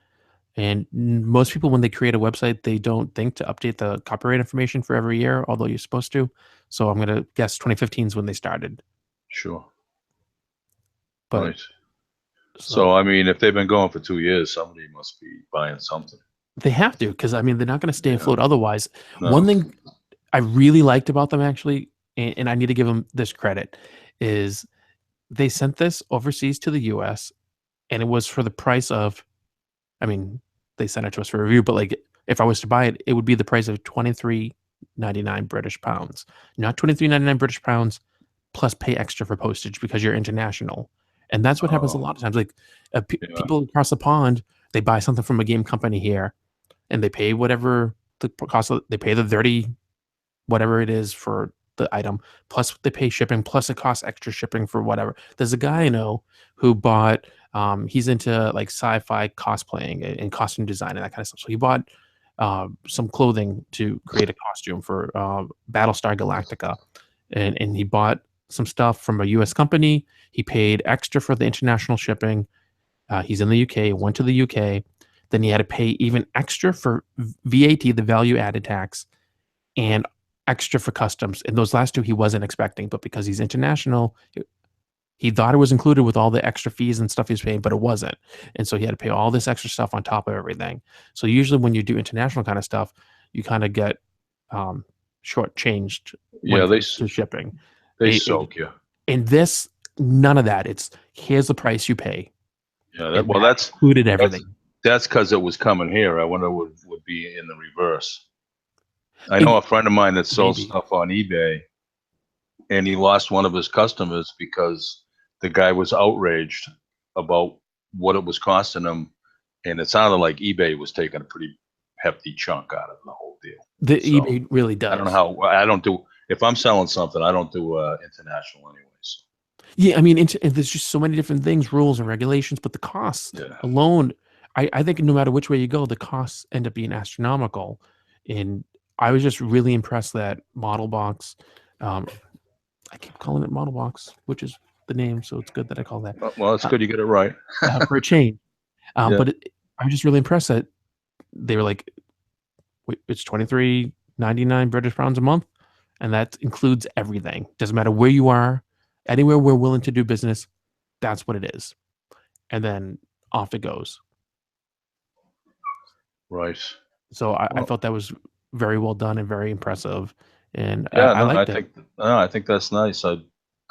And most people, when they create a website, they don't think to update the copyright information for every year, although you're supposed to. So I'm going to guess 2015 is when they started. Sure. But Right. So, so I mean, if they've been going for 2 years, somebody must be buying something. they have to, because I mean, they're not going to stay Yeah. afloat otherwise. One No. thing I really liked about them, actually, and I need to give them this credit, is they sent this overseas to the US, and it was for the price of, I mean, they sent it to us for review, but like if I was to buy it, it would be the price of 23.99 British pounds, not 23.99 British pounds plus pay extra for postage because you're international. And that's what happens a Oh, lot of times. Like yeah. people across the pond, they buy something from a game company here and they pay whatever the cost of, they pay the 30 whatever it is for the item, plus they pay shipping, plus it costs extra shipping for whatever. There's a guy I know who bought he's into like sci-fi cosplaying and costume design and that kind of stuff. So he bought some clothing to create a costume for Battlestar Galactica. And he bought some stuff from a US company. He paid extra for the international shipping. He's in the UK, went to the UK. Then he had to pay even extra for VAT, the value added tax, and extra for customs. And those last two he wasn't expecting, but because he's international, he thought it was included with all the extra fees and stuff he's paying, but it wasn't. And so he had to pay all this extra stuff on top of everything. So usually when you do international kind of stuff, you kind of get um, shortchanged when Yeah, it comes to shipping. they It, it, soak you. in this, none of that. It's here's the price you pay, Yeah, and well, that included that's everything. that's because it was coming here. I wonder would be in the reverse. I know And a friend of mine that sells maybe stuff on eBay, and he lost one of his customers because the guy was outraged about what it was costing him, and it sounded like eBay was taking a pretty hefty chunk out of the whole deal. The So eBay really I don't know does. how. I don't do if I'm selling something. I don't do international anyways. Yeah, I mean, there's just so many different things, rules and regulations, but the cost Yeah. alone, I think no matter which way you go, the costs end up being astronomical. And I was just really impressed that Model Box, um, I keep calling it Model Box, which is the name, so it's good that I call that Well, it's uh, good you get it right. for a change. Yeah. But I was just really impressed that they were like, wait, it's 23.99 British pounds a month, and that includes everything. Doesn't matter where you are, anywhere we're willing to do business, that's what it is. And then off it goes. Right. So I Well, thought that was very well done and very impressive, and yeah. I No, I liked it. think. No, I think that's nice. I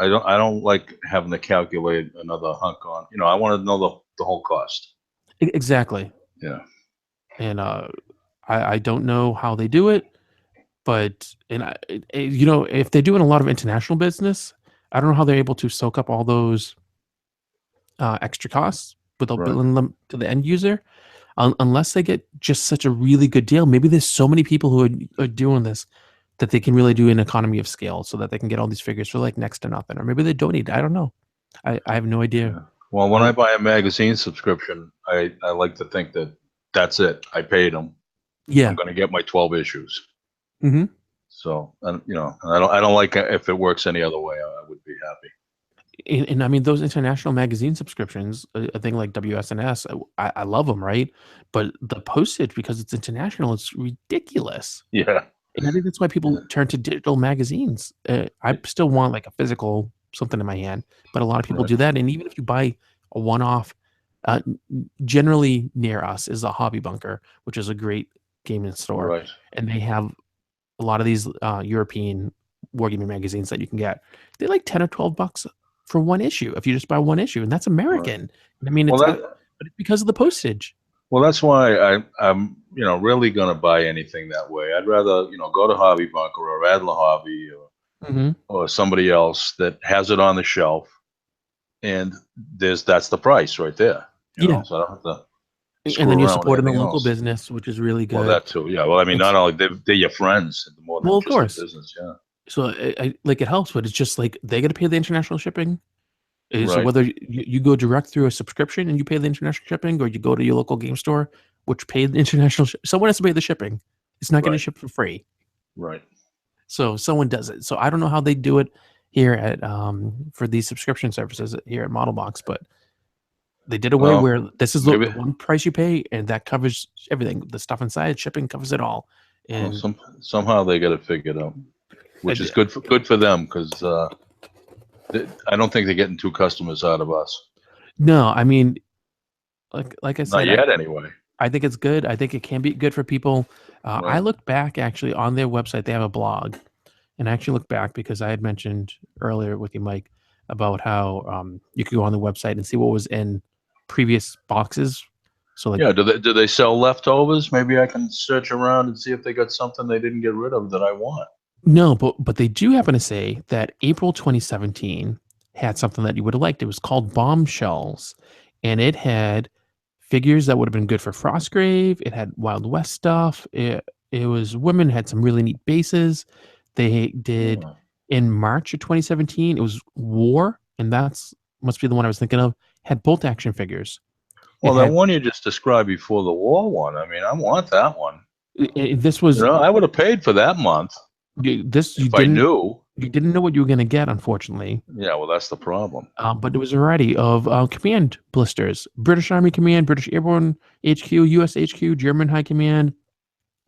don't like having to calculate another hunk on. I want to know the whole cost. Exactly. Yeah. And I don't know how they do it, but if they're doing a lot of international business, I don't know how they're able to soak up all those extra costs without Right. billing them to the end user, unless they get just such a really good deal. Maybe there's so many people who are doing this that they can really do an economy of scale so that they can get all these figures for like next to nothing, or maybe they don't need. I don't know. I have no idea. Yeah. Well, when I But buy a magazine subscription, I like to think that that's it. I paid them. I'm yeah. going to get my 12 issues. Hmm. So, and I don't like if it works any other way. I would be happy. And I mean, those international magazine subscriptions, a thing like WSNS, I love them, right? But the postage, because it's international, it's ridiculous. Yeah. And I think that's why people turn to digital magazines. I still want like a physical something in my hand, but a lot of people Right. do that. And even if you buy a one-off, generally near us is a Hobby Bunker, which is a great gaming store, Right. and they have a lot of these European wargaming magazines that you can get. They're like 10 or 12 bucks for one issue if you just buy one issue, and that's Right. American. I mean, Well, but it's because of the postage. that's why I'm really going to buy anything that way. I'd rather go to Hobby Bunker or Adler Hobby Hmm. or somebody else that has it on the shelf, and that's the price right there. Yeah, So I don't have to and screw then you're around with supporting the anything local else. business, which is really Well, good. that too. Yeah. Well, I mean, It's not only they're your friends, more than Well, of just the course. business. Yeah. So like it helps, but it's just like they got to pay the international shipping. So Right. whether you go direct through a subscription and you pay the international shipping, or you go to your local game store, which paid the international, someone has to pay the shipping. It's not getting Right. shipped for free. Right. So someone does it. So I don't know how they do it here at for these subscription services here at Model Box, but they did a way Well, where this is the maybe. one price you pay, and that covers everything. The stuff inside, shipping covers it all. Well, And somehow they got it figured out, which is and good for them because I don't think they're getting two customers out of us. no, I mean, like I Not said, yet, anyway. I think it's good. I think it can be good for people. I Right. looked back actually on their website. They have a blog, and I actually looked back because I had mentioned earlier with you, Mike, about how you could go on the website and see what was in previous boxes. So like Yeah. Do they sell leftovers? Maybe I can search around and see if they got something they didn't get rid of that I want. no, but they do happen to say that April 2017 had something that you would have liked. It was called Bombshells, and it had figures that would have been good for Frostgrave. It had Wild West stuff. It was women had some really neat bases. They did Oh. in March of 2017. It was War, and that's must be the one I was thinking of. Had bolt action figures. It Well, that had one you just described before the war one. I mean, I want that one. this was I would have paid for that month this if I knew. you didn't know what you were going to get, unfortunately. Yeah. Well, that's the problem. But there was a variety of command blisters: British Army Command, British Airborne HQ, U.S. HQ, German High Command.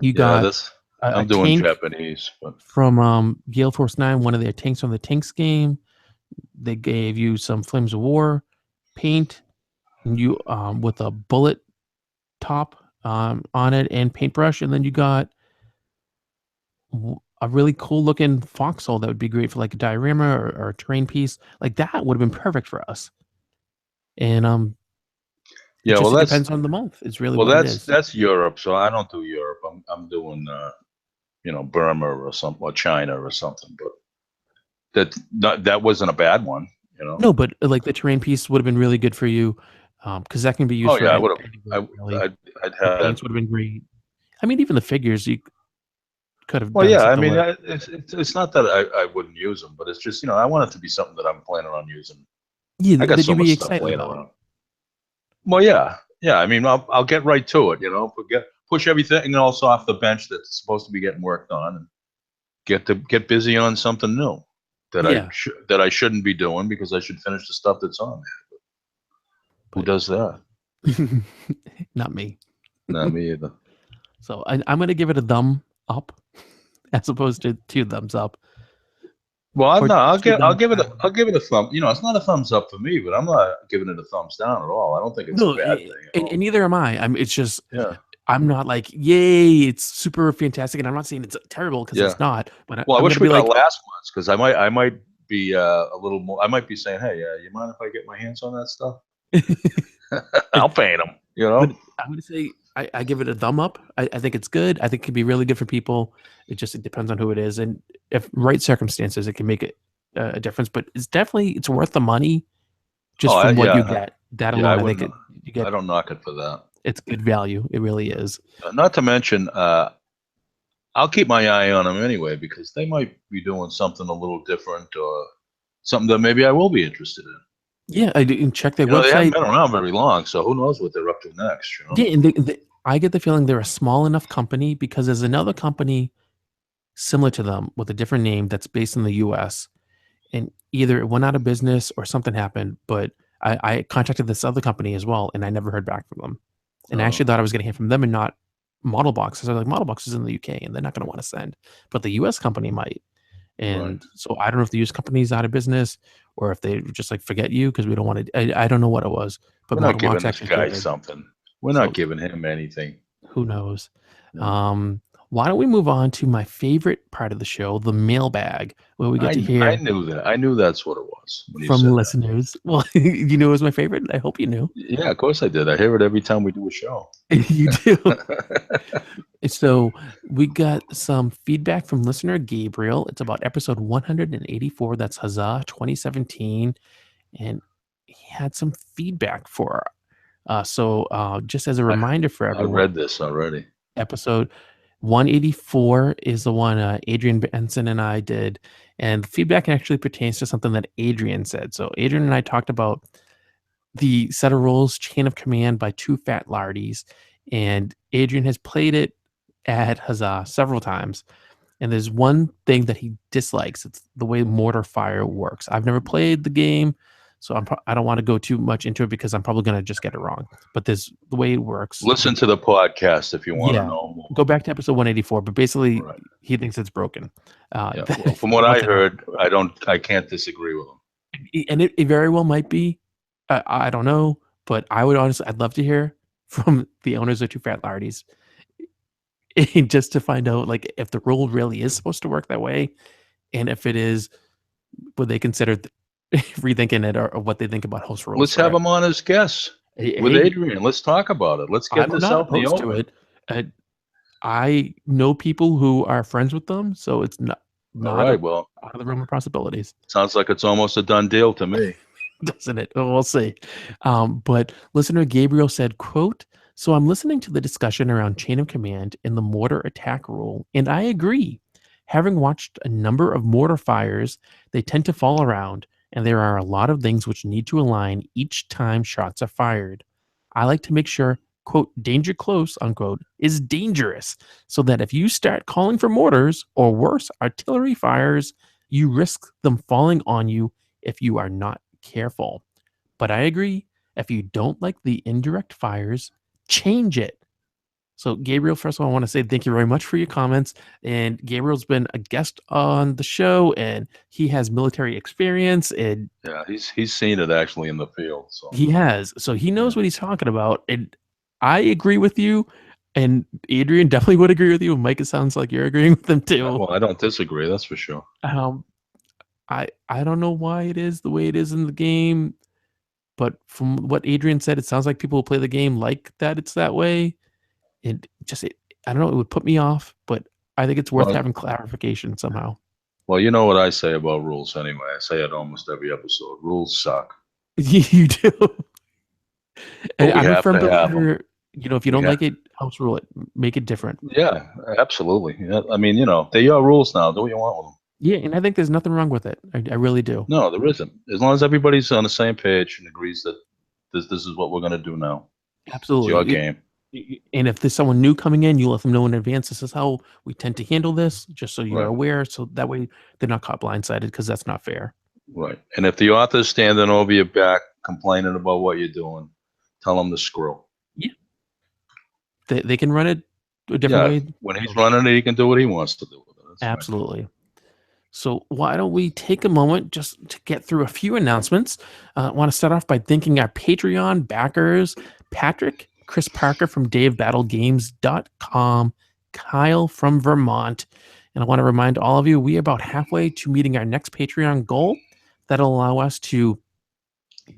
You Yeah. got This a I'm doing tank Japanese, but from Gale Force 9, one of their tanks from the Tanks game. They gave you some Flames of War paint, and you with a bullet top on it and paintbrush, and then you got a really cool looking foxhole that would be great for like a diorama or a terrain piece. Like that would have been perfect for us. And it yeah. Well, just it that's depends on the month. It's really well, what it that's is. that's Europe. So I don't do Europe. I'm doing Burma or something or China or something. But that wasn't a bad one. No, but like the terrain piece would have been really good for you because that can be Oh used for yeah, I would have. anywhere really. I'd The had. paints would have been great. I mean, even the figures you could have Well, done yeah, I something mean, with. it's not that I wouldn't use them, but it's just, I want it to be something that I'm planning on using. Yeah, I got that so you'd much be stuff excited laying about. around. Well, yeah, yeah. I mean, I'll get right to it. Push everything else off the bench that's supposed to be getting worked on, and get busy on something new Yeah, that I shouldn't be doing because I should finish the stuff that's on there. Who but does that? not me. Not me either. So I'm gonna give it a thumb up as opposed to two thumbs up Well, I'm or not. two thumbs I'll down. give it a thumb. It's not a thumbs up for me, but I'm not giving it a thumbs down at all. I don't think it's a No, bad thing at and all. neither am I. It's just Yeah, I'm not like yay, it's super fantastic, and I'm not saying it's terrible because yeah. it's not. But Well, I I'm wish gonna we be got like, last months because I might be a little more. I might be saying, hey, you mind if I get my hands on that stuff? I'll paint them. but I'm gonna say I give it a thumb up. I think it's good. I think it can be really good for people. It depends on who it is, and if right circumstances, it can make a difference. But it's worth the money Oh, just from what you yeah, get. That yeah. I alone, I think wouldn't. you I get don't knock it for that. it's good value. It really is. Not to mention, I'll keep my eye on them anyway because they might be doing something a little different or something that maybe I will be interested in. Yeah, I didn't check their They haven't website. been around very long, so who knows what they're up to next? Yeah, and I get the feeling they're a small enough company because there's another company similar to them with a different name that's based in the US, and either it went out of business or something happened, but I contacted this other company as well, and I never heard back from them. And I actually Oh, thought I was gonna hear from them and not Model Box, 'cause I was like, Model Box is in the UK, and they're not gonna wanna send, but the US company might. right. And so I don't know if the US company is out of business or if they just, like, forget you because we don't wanna I don't know what it was, but We're not Model Box giving this actually guy catered. something. We're not So giving him anything. who knows? No. Um, why don't we move on to my favorite part of the show, the mailbag, where we get to I hear knew that. I knew that's what it was when you from said that. listeners. Well, you knew it was my favorite. I hope you knew. Yeah, of course I did. I hear it every time we do a show. You do. So we got some feedback from listener Gabriel. It's about episode 184. That's Huzzah 2017. And he had some feedback for just as a I reminder for I everyone, read this already. episode 184 is the one Adrian Benson and I did. And the feedback actually pertains to something that Adrian said. So Adrian and I talked about the set of rules Chain of Command by Two Fat Lardies. And Adrian has played it at Huzzah several times. And there's one thing that he dislikes. It's the way mortar fire works. I've never played the game, so I don't want to go too much into it because I'm probably going to just get it wrong. But there's the way it works. Listen to the podcast if you want to Yeah, know more. go back to episode 184. But basically, Right. he thinks it's broken. Yeah. Well, from He what I wants to know, heard, I can't disagree with him. and it very well might be. I don't know, but I'd love to hear from the owners of Two Fat Lardies, just to find out like if the rule really is supposed to work that way, and if it is, would they consider rethinking it or what they think about host rules Let's for have it. him on as guest with Hey, Adrian. Let's talk about it. Let's get I'm this not out in the opposed to open. it. Uh, I know people who are friends with them, so it's not All not right. a, Well, out of the realm of possibilities, sounds like it's almost a done deal to me. doesn't it? Well, we'll see. But listener Gabriel said, "quote So I'm listening to the discussion around chain of command and the mortar attack rule, and I agree. Having watched a number of mortar fires, they tend to fall around, and there are a lot of things which need to align each time shots are fired. I like to make sure, quote, danger close, unquote, is dangerous, so that if you start calling for mortars or worse, artillery fires, you risk them falling on you if you are not careful. But I agree, if you don't like the indirect fires, change it." So, Gabriel, first of all, I want to say thank you very much for your comments. And Gabriel's been a guest on the show, and he has military experience, and Yeah, he's seen it actually in the field. So he has. So he knows yeah, what he's talking about. And I agree with you. And Adrian definitely would agree with you. Mike, it sounds like you're agreeing with him too. well, I don't disagree. That's for sure. Um, I don't know why it is the way it is in the game, but from what Adrian said, it sounds like people who play the game like that it's that way. I don't know, it would put me off, but I think it's worth Well, having clarification somehow. well, you know what I say about rules anyway. I say it almost every episode. Rules suck, You do. but And we I'm a have firm to have them. believer. If you don't Yeah, like it, house rule it. Make it different. yeah, absolutely. Yeah, I mean, they're your rules now. Do what you want with them. Yeah, and I think there's nothing wrong with it. I really do. No, there isn't. As long as everybody's on the same page and agrees that this is what we're going to do now. It's your Absolutely. game. And if there's someone new coming in, you let them know in advance. This is how we tend to handle this, just so you're Right, aware. So that way they're not caught blindsided, because that's not fair. right. And if the author's standing over your back complaining about what you're doing, tell them to screw. Yeah, they can run it a different Yeah, way. when he's running it, he can do what he wants to do with it. That's fine. Absolutely. So why don't we take a moment just to get through a few announcements? I want to start off by thanking our Patreon backers, Patrick, Chris Parker from DaveBattleGames.com, Kyle from Vermont. And I want to remind all of you, we are about halfway to meeting our next Patreon goal. That'll allow us to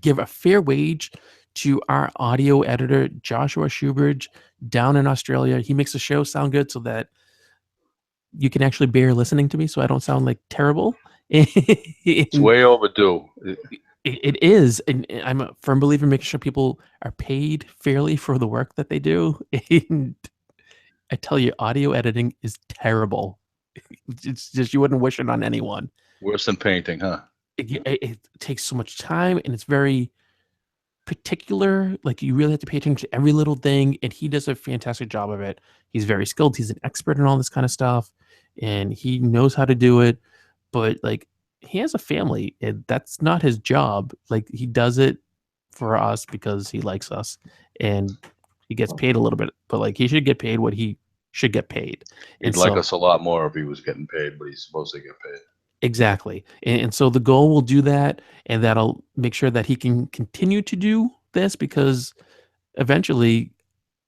give a fair wage to our audio editor, Joshua Schubridge, down in Australia. He makes the show sound good so that you can actually bear listening to me, so I don't sound like terrible. It's And way overdue. it is, and I'm a firm believer in making sure people are paid fairly for the work that they do. And I tell you, audio editing is terrible. It's just, you wouldn't wish it on anyone. Worse than painting, huh? It takes so much time, and it's very particular. Like, you really have to pay attention to every little thing, and he does a fantastic job of it. He's very skilled. He's an expert in all this kind of stuff, and he knows how to do it. But like, he has a family, and that's not his job. Like, he does it for us because he likes us, and he gets paid a little bit. But like, he should get paid what he should get paid. And He'd like so us a lot more if he was getting paid, but he's supposed to get paid. exactly. And so the goal will do that, and that'll make sure that he can continue to do this, because eventually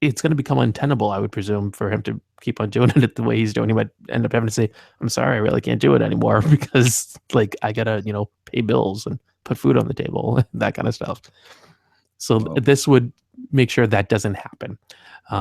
it's going to become untenable, I would presume, for him to keep on doing it the way he's doing. He might end up having to say, I'm sorry, I really can't do it anymore because like I got to, pay bills and put food on the table and that kind of stuff. So Well, this would make sure that doesn't happen.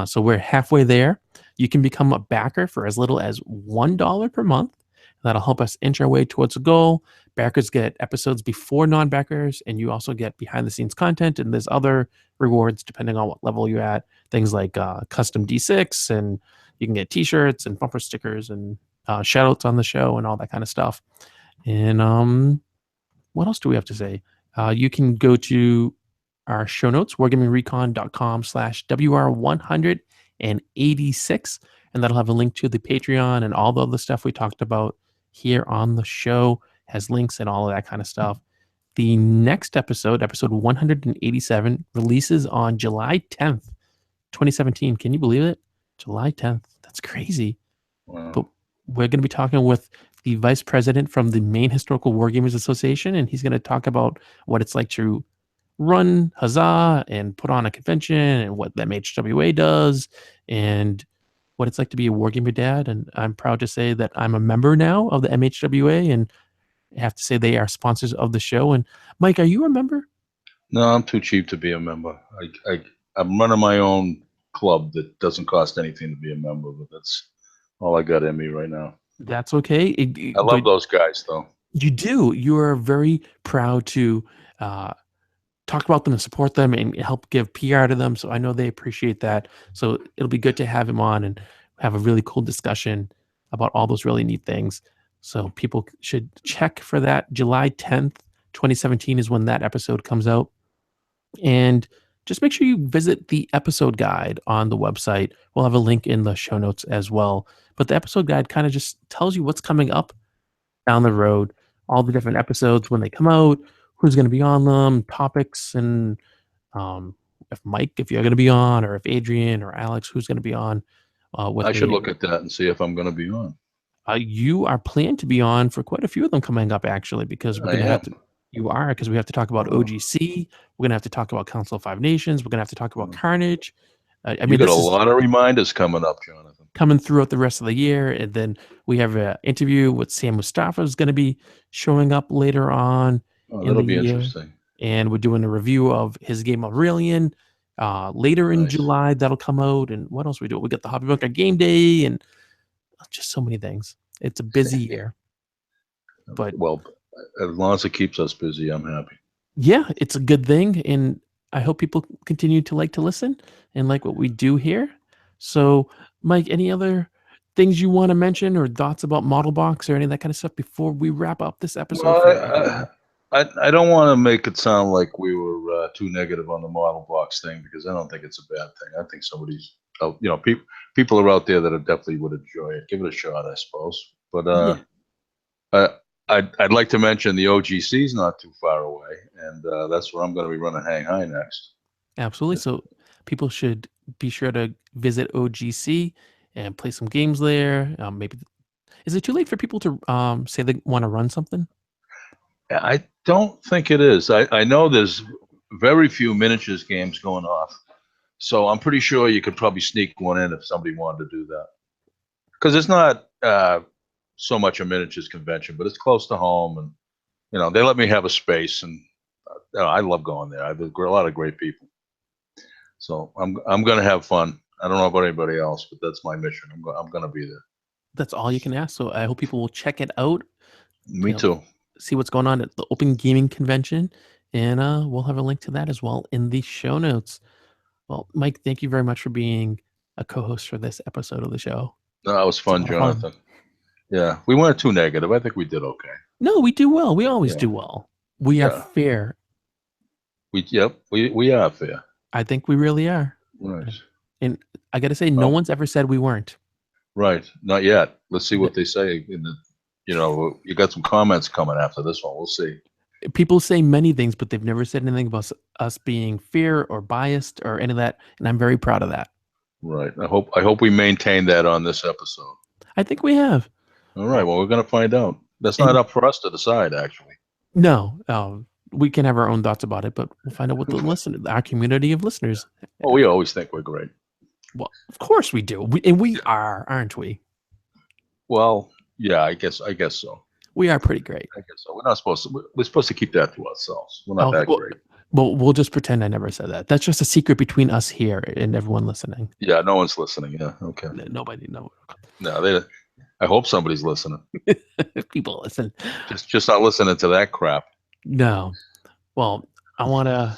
So we're halfway there. You can become a backer for as little as $1 per month. That'll help us inch our way towards a goal. Backers get episodes before non-backers, and you also get behind-the-scenes content, and there's other rewards depending on what level you're at. Things like custom D6, and you can get T-shirts and bumper stickers and shout-outs on the show and all that kind of stuff. And what else do we have to say? You can go to our show notes, wargamingrecon.com/WR186, and that'll have a link to the Patreon and all the other stuff we talked about here on the show, has links and all of that kind of stuff. The next episode, episode 187, releases on July 10th, 2017. Can you believe it? July 10th. That's crazy. wow. But we're going to be talking with the vice president from the Maine Historical Wargamers Association, and he's going to talk about what it's like to run Huzzah and put on a convention, and what the MHWA does, and what it's like to be a wargamer dad. And I'm proud to say that I'm a member now of the MHWA, and I have to say they are sponsors of the show. And Mike, are you a member? No, I'm too cheap to be a member. I'm running my own club that doesn't cost anything to be a member, but that's all I got in me right now. That's okay. I love But those guys, though. you do. You are very proud to talk about them and support them and help give PR to them. So I know they appreciate that. So it'll be good to have him on and have a really cool discussion about all those really neat things. So people should check for that. July 10th, 2017 is when that episode comes out. And just make sure you visit the episode guide on the website. We'll have a link in the show notes as well. But the episode guide kind of just tells you what's coming up down the road, all the different episodes when they come out, who's going to be on them, topics, and if you're going to be on, or if Adrian or Alex, who's going to be on with I should me. look at that and see if I'm going to be on. You are planned to be on for quite a few of them coming up, actually, because we're I going to have am. to. You are, because we have to talk about OGC. We're going to have to talk about Council of Five Nations. We're going to have to talk about Carnage. I You mean, got a this is lot of reminders coming up, Jonathan. coming throughout the rest of the year. And then we have an interview with Sam Mustafa is going to be showing up later on Oh, in that'll the be year. interesting. And we're doing a review of his game of Aurelian later in Nice. July. That'll come out. And what else we do? We got the Hobby Bunker game day and just so many things. It's a busy year. But Well, as long as it keeps us busy, I'm happy. yeah, it's a good thing. And I hope people continue to listen and like what we do here. So, Mike, any other things you want to mention or thoughts about Model Box or any of that kind of stuff before we wrap up this episode for everyone? Well, I don't want to make it sound like we were too negative on the model box thing because I don't think it's a bad thing. I think somebody's, people are out there that are definitely would enjoy it. Give it a shot, I suppose. But Yeah, I, I'd like to mention the OGC is not too far away, and that's where I'm going to be running Hang High next. absolutely. So people should be sure to visit OGC and play some games there. Maybe is it too late for people to say they want to run something? I don't think it is. I know there's very few miniatures games going off, so I'm pretty sure you could probably sneak one in if somebody wanted to do that. Because it's not so much a miniatures convention, but it's close to home, and they let me have a space, and I love going there. I've a lot of great people, so I'm gonna have fun. I don't know about anybody else, but that's my mission. I'm gonna be there. That's all you can ask. So I hope people will check it out. Me too. See what's going on at the Open Gaming Convention, and we'll have a link to that as well in the show notes. Well, Mike, thank you very much for being a co-host for this episode of the show. No, that was It's a fun, lot of fun. Jonathan. Yeah, we weren't too negative. I think we did okay. No, we do well. We always Yeah. do well. We are Yeah. fair. We are fair. I think we really are. Right. And I got to say, no one's ever said we weren't. Right. Not yet. Let's see what they say. You got some comments coming after this one. We'll see. People say many things, but they've never said anything about us being fair or biased or any of that. And I'm very proud of that. Right. I hope we maintain that on this episode. I think we have. All right. Well, we're going to find out. That's not up for us to decide, actually. No, we can have our own thoughts about it, but we'll find out what our community of listeners. Well, we always think we're great. Well, of course we do, and we are, aren't we? Well, yeah, I guess so. We are pretty great. I guess so. We're supposed to keep that to ourselves. We're not that great. Well, we'll just pretend I never said that. That's just a secret between us here and everyone listening. Yeah, no one's listening. Yeah, okay. Nobody knows. No, I hope somebody's listening. People listen. Just not listening to that crap. No. Well, I want to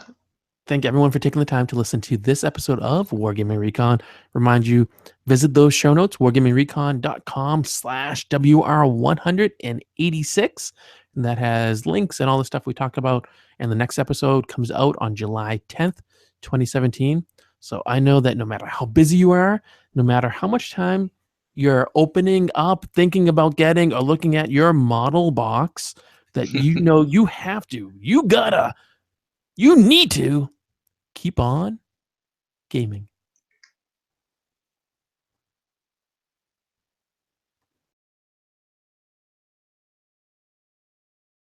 thank everyone for taking the time to listen to this episode of Wargaming Recon. Remind you, visit those show notes, wargamingrecon.com/WR186. And that has links and all the stuff we talked about. And the next episode comes out on July 10th, 2017. So I know that no matter how busy you are, no matter how much time you're opening up, thinking about getting or looking at your model box, that you have to, you need to keep on gaming.